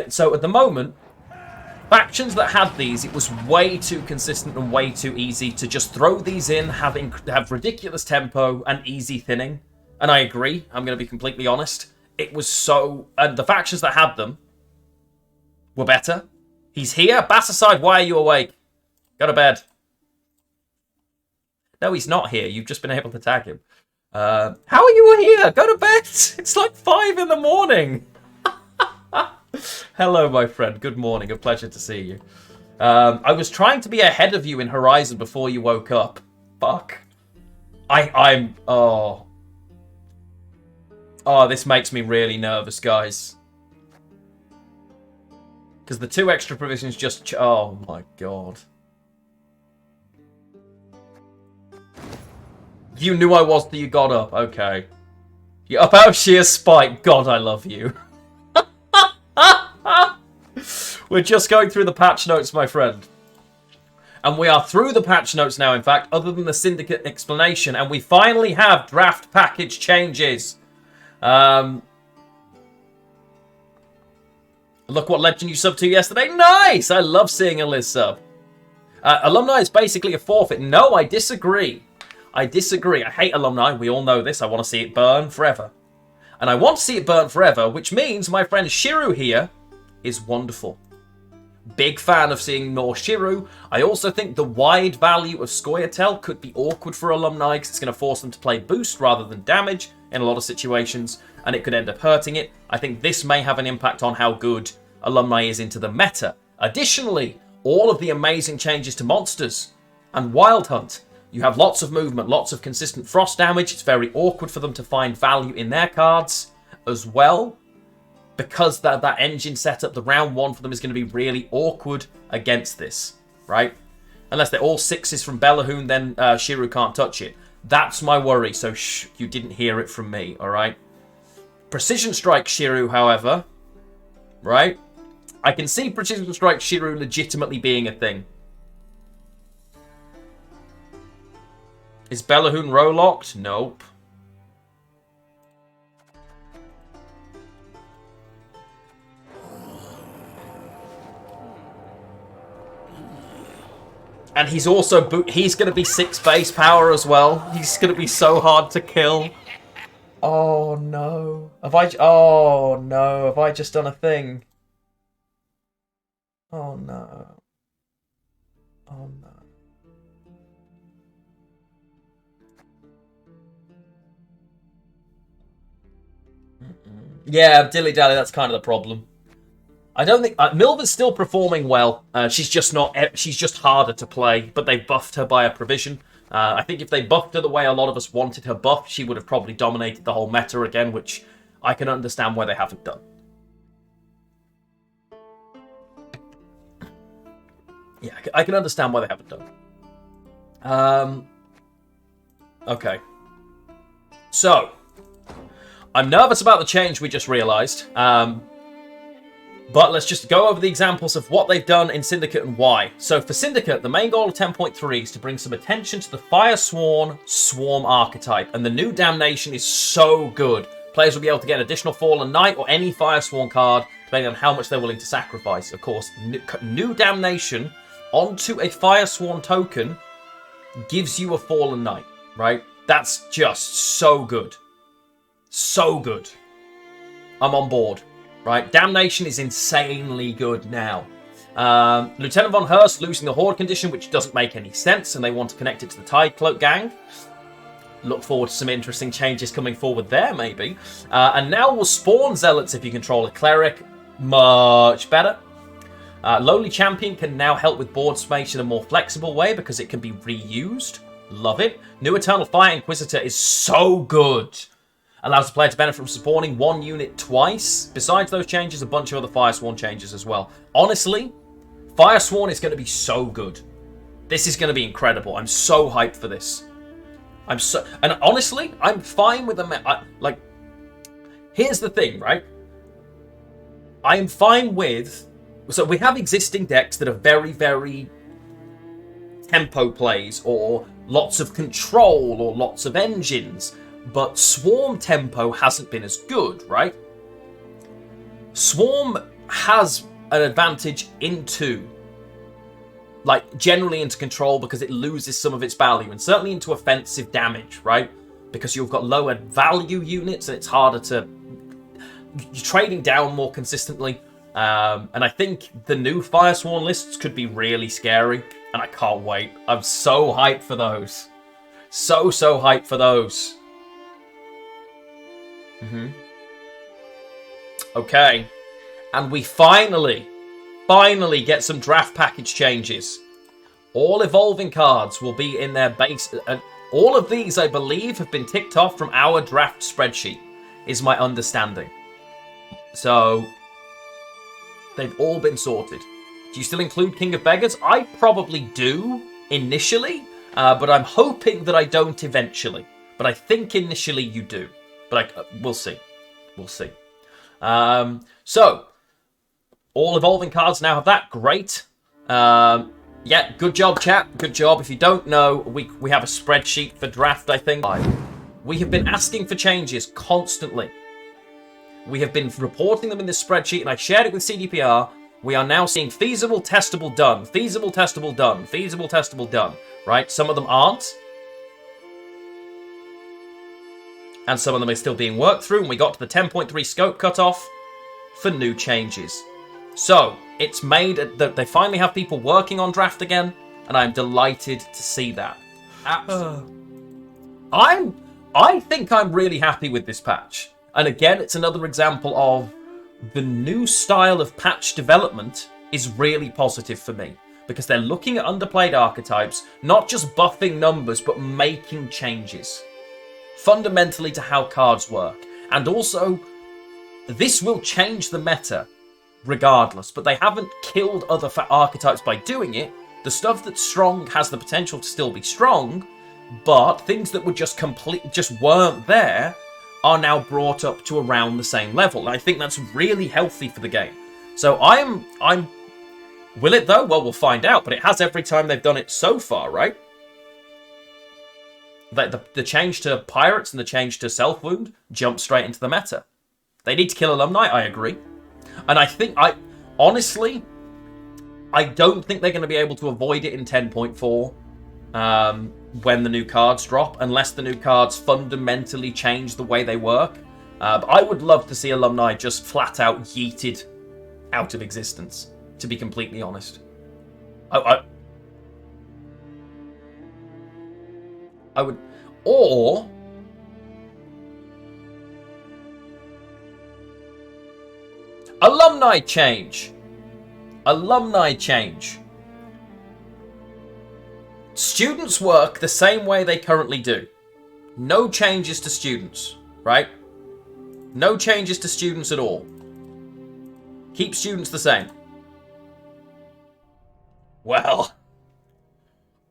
So at the moment, factions that had these, it was way too consistent and way too easy to just throw these in, have ridiculous tempo and easy thinning. And I agree, I'm going to be completely honest. It was so... And the factions that had them were better. He's here. Bassaside, why are you awake? Go to bed. No, he's not here. You've just been able to tag him. How are you here? Go to bed. It's like 5 in the morning. Hello, my friend. Good morning. A pleasure to see you. I was trying to be ahead of you in Horizon before you woke up. Fuck. Oh, this makes me really nervous, guys. Because the 2 extra provisions just... Oh, my God. You knew I was till you got up. Okay. You're up out of sheer spite. God, I love you. We're just going through the patch notes, my friend. And we are through the patch notes now, in fact, other than the Syndicate explanation. And we finally have draft package changes. Look what legend you subbed to yesterday. Nice! I love seeing a Liz sub. Alumni is basically a forfeit. No, I disagree. I disagree. I hate alumni. We all know this. I want to see it burn forever. And I want to see it burn forever, which means my friend Shiru here is wonderful. Big fan of seeing more Shiru. I also think the wide value of Scoia'tael could be awkward for alumni because it's going to force them to play boost rather than damage in a lot of situations, and it could end up hurting it. I think this may have an impact on how good alumni is into the meta. Additionally, all of the amazing changes to monsters and Wild Hunt. You have lots of movement, lots of consistent frost damage. It's very awkward for them to find value in their cards as well. Because that engine setup, the round 1 for them is going to be really awkward against this, right? Unless they're all 6s from Bellahoon, then Shiru can't touch it. That's my worry, so shh, you didn't hear it from me, alright? Precision Strike Shiru, however, right? I can see Precision Strike Shiru legitimately being a thing. Is Bellahoon row locked? Nope. And he's also he's going to be 6 base power as well. He's going to be so hard to kill. Oh no. Have I just done a thing? Oh no. Oh no. Yeah, dilly-dally, that's kind of the problem. I don't think Milva's still performing well. She's just harder to play, but they buffed her by a provision. I think if they buffed her the way a lot of us wanted her buffed, she would have probably dominated the whole meta again, which I can understand why they haven't done. Yeah, I can understand why they haven't done. Okay. So, I'm nervous about the change we just realised. But let's just go over the examples of what they've done in Syndicate and why. So for Syndicate, the main goal of 10.3 is to bring some attention to the Firesworn Swarm archetype. And the new Damnation is so good. Players will be able to get an additional Fallen Knight or any Firesworn card, depending on how much they're willing to sacrifice. Of course, new Damnation onto a Firesworn token gives you a Fallen Knight, right? That's just so good. So good. I'm on board. Right, Damnation is insanely good now. Lieutenant von Hurst losing the Horde condition, which doesn't make any sense, and they want to connect it to the Tide Cloak gang. Look forward to some interesting changes coming forward there, maybe. And now we'll spawn Zealots if you control a Cleric. Much better. Lowly Champion can now help with board space in a more flexible way because it can be reused. Love it. New Eternal Fire Inquisitor is so good. Allows the player to benefit from spawning 1 unit twice. Besides those changes, a bunch of other Firesworn changes as well. Honestly, Firesworn is going to be so good. This is going to be incredible. I'm so hyped for this. And honestly, I'm fine with the like. Here's the thing, right? I am fine with. So we have existing decks that are very, very tempo plays, or lots of control, or lots of engines. But Swarm tempo hasn't been as good, right? Swarm has an advantage into, like, generally into control because it loses some of its value, and certainly into offensive damage, right? Because you've got lower value units and it's harder to... You're trading down more consistently. And I think the new Firesworn lists could be really scary, and I can't wait. I'm so hyped for those. So hyped for those. Okay, and we finally get some draft package changes. All evolving cards will be in their base. All of these, I believe, have been ticked off from our draft spreadsheet, is my understanding. So, they've all been sorted. Do you still include King of Beggars? I probably do, initially, but I'm hoping that I don't eventually. But I think initially you do. But we'll see. We'll see. So, all evolving cards now have that. Great. Yeah, good job, chat. Good job. If you don't know, we have a spreadsheet for draft, I think. We have been asking for changes constantly. We have been reporting them in this spreadsheet, and I shared it with CDPR. We are now seeing feasible, testable, done. Feasible, testable, done. Feasible, testable, done. Right? Some of them aren't. And some of them are still being worked through, and we got to the 10.3 scope cutoff for new changes. So, it's made that they finally have people working on draft again, and I'm delighted to see that. Absolutely. I think I'm really happy with this patch. And again, it's another example of the new style of patch development is really positive for me. Because they're looking at underplayed archetypes, not just buffing numbers, but making changes. Fundamentally to how cards work. And also, this will change the meta regardless, but they haven't killed other archetypes by doing it. The stuff that's strong has the potential to still be strong, but things that were just weren't there are now brought up to around the same level. And I think that's really healthy for the game. So I'm will it though? Well, we'll find out, but it has every time they've done it so far, right? The change to Pirates and the change to Self-Wound jump straight into the meta. They need to kill Alumni, I agree. And I think, honestly, I don't think they're going to be able to avoid it in 10.4 when the new cards drop, unless the new cards fundamentally change the way they work. But I would love to see alumni just flat out yeeted out of existence, to be completely honest. I would... Or... Alumni change. Alumni change. Students work the same way they currently do. No changes to students, right? No changes to students at all. Keep students the same. Well,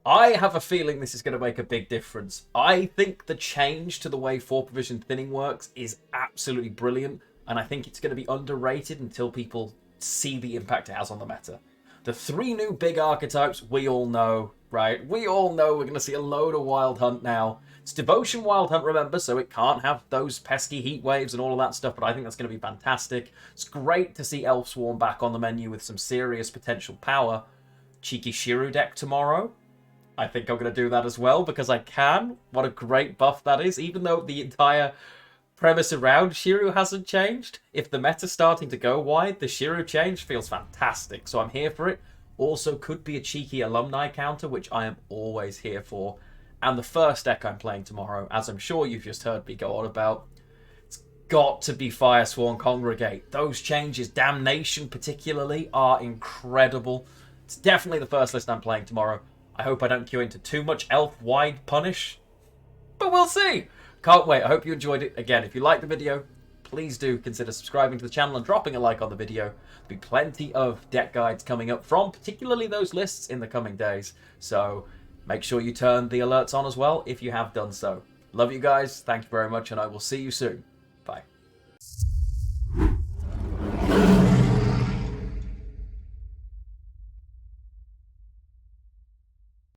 I have a feeling this is going to make a big difference. I think the change to the way 4th Provision thinning works is absolutely brilliant, and I think it's going to be underrated until people see the impact it has on the meta. The 3 new big archetypes, we all know, right? We all know we're going to see a load of Wild Hunt now. It's Devotion Wild Hunt, remember, so it can't have those pesky heat waves and all of that stuff, but I think that's going to be fantastic. It's great to see Elf Swarm back on the menu with some serious potential power. Cheeky Shiru deck tomorrow. I think I'm going to do that as well, because I can. What a great buff that is, even though the entire premise around Shiru hasn't changed. If the meta's starting to go wide, the Shiru change feels fantastic, so I'm here for it. Also could be a cheeky alumni counter, which I am always here for. And the first deck I'm playing tomorrow, as I'm sure you've just heard me go on about, it's got to be Firesworn Congregate. Those changes, Damnation particularly, are incredible. It's definitely the first list I'm playing tomorrow. I hope I don't queue into too much elf-wide punish, but we'll see. Can't wait. I hope you enjoyed it. Again, if you liked the video, please do consider subscribing to the channel and dropping a like on the video. There'll be plenty of deck guides coming up from particularly those lists in the coming days. So make sure you turn the alerts on as well if you have done so. Love you guys. Thank you very much, and I will see you soon. Bye.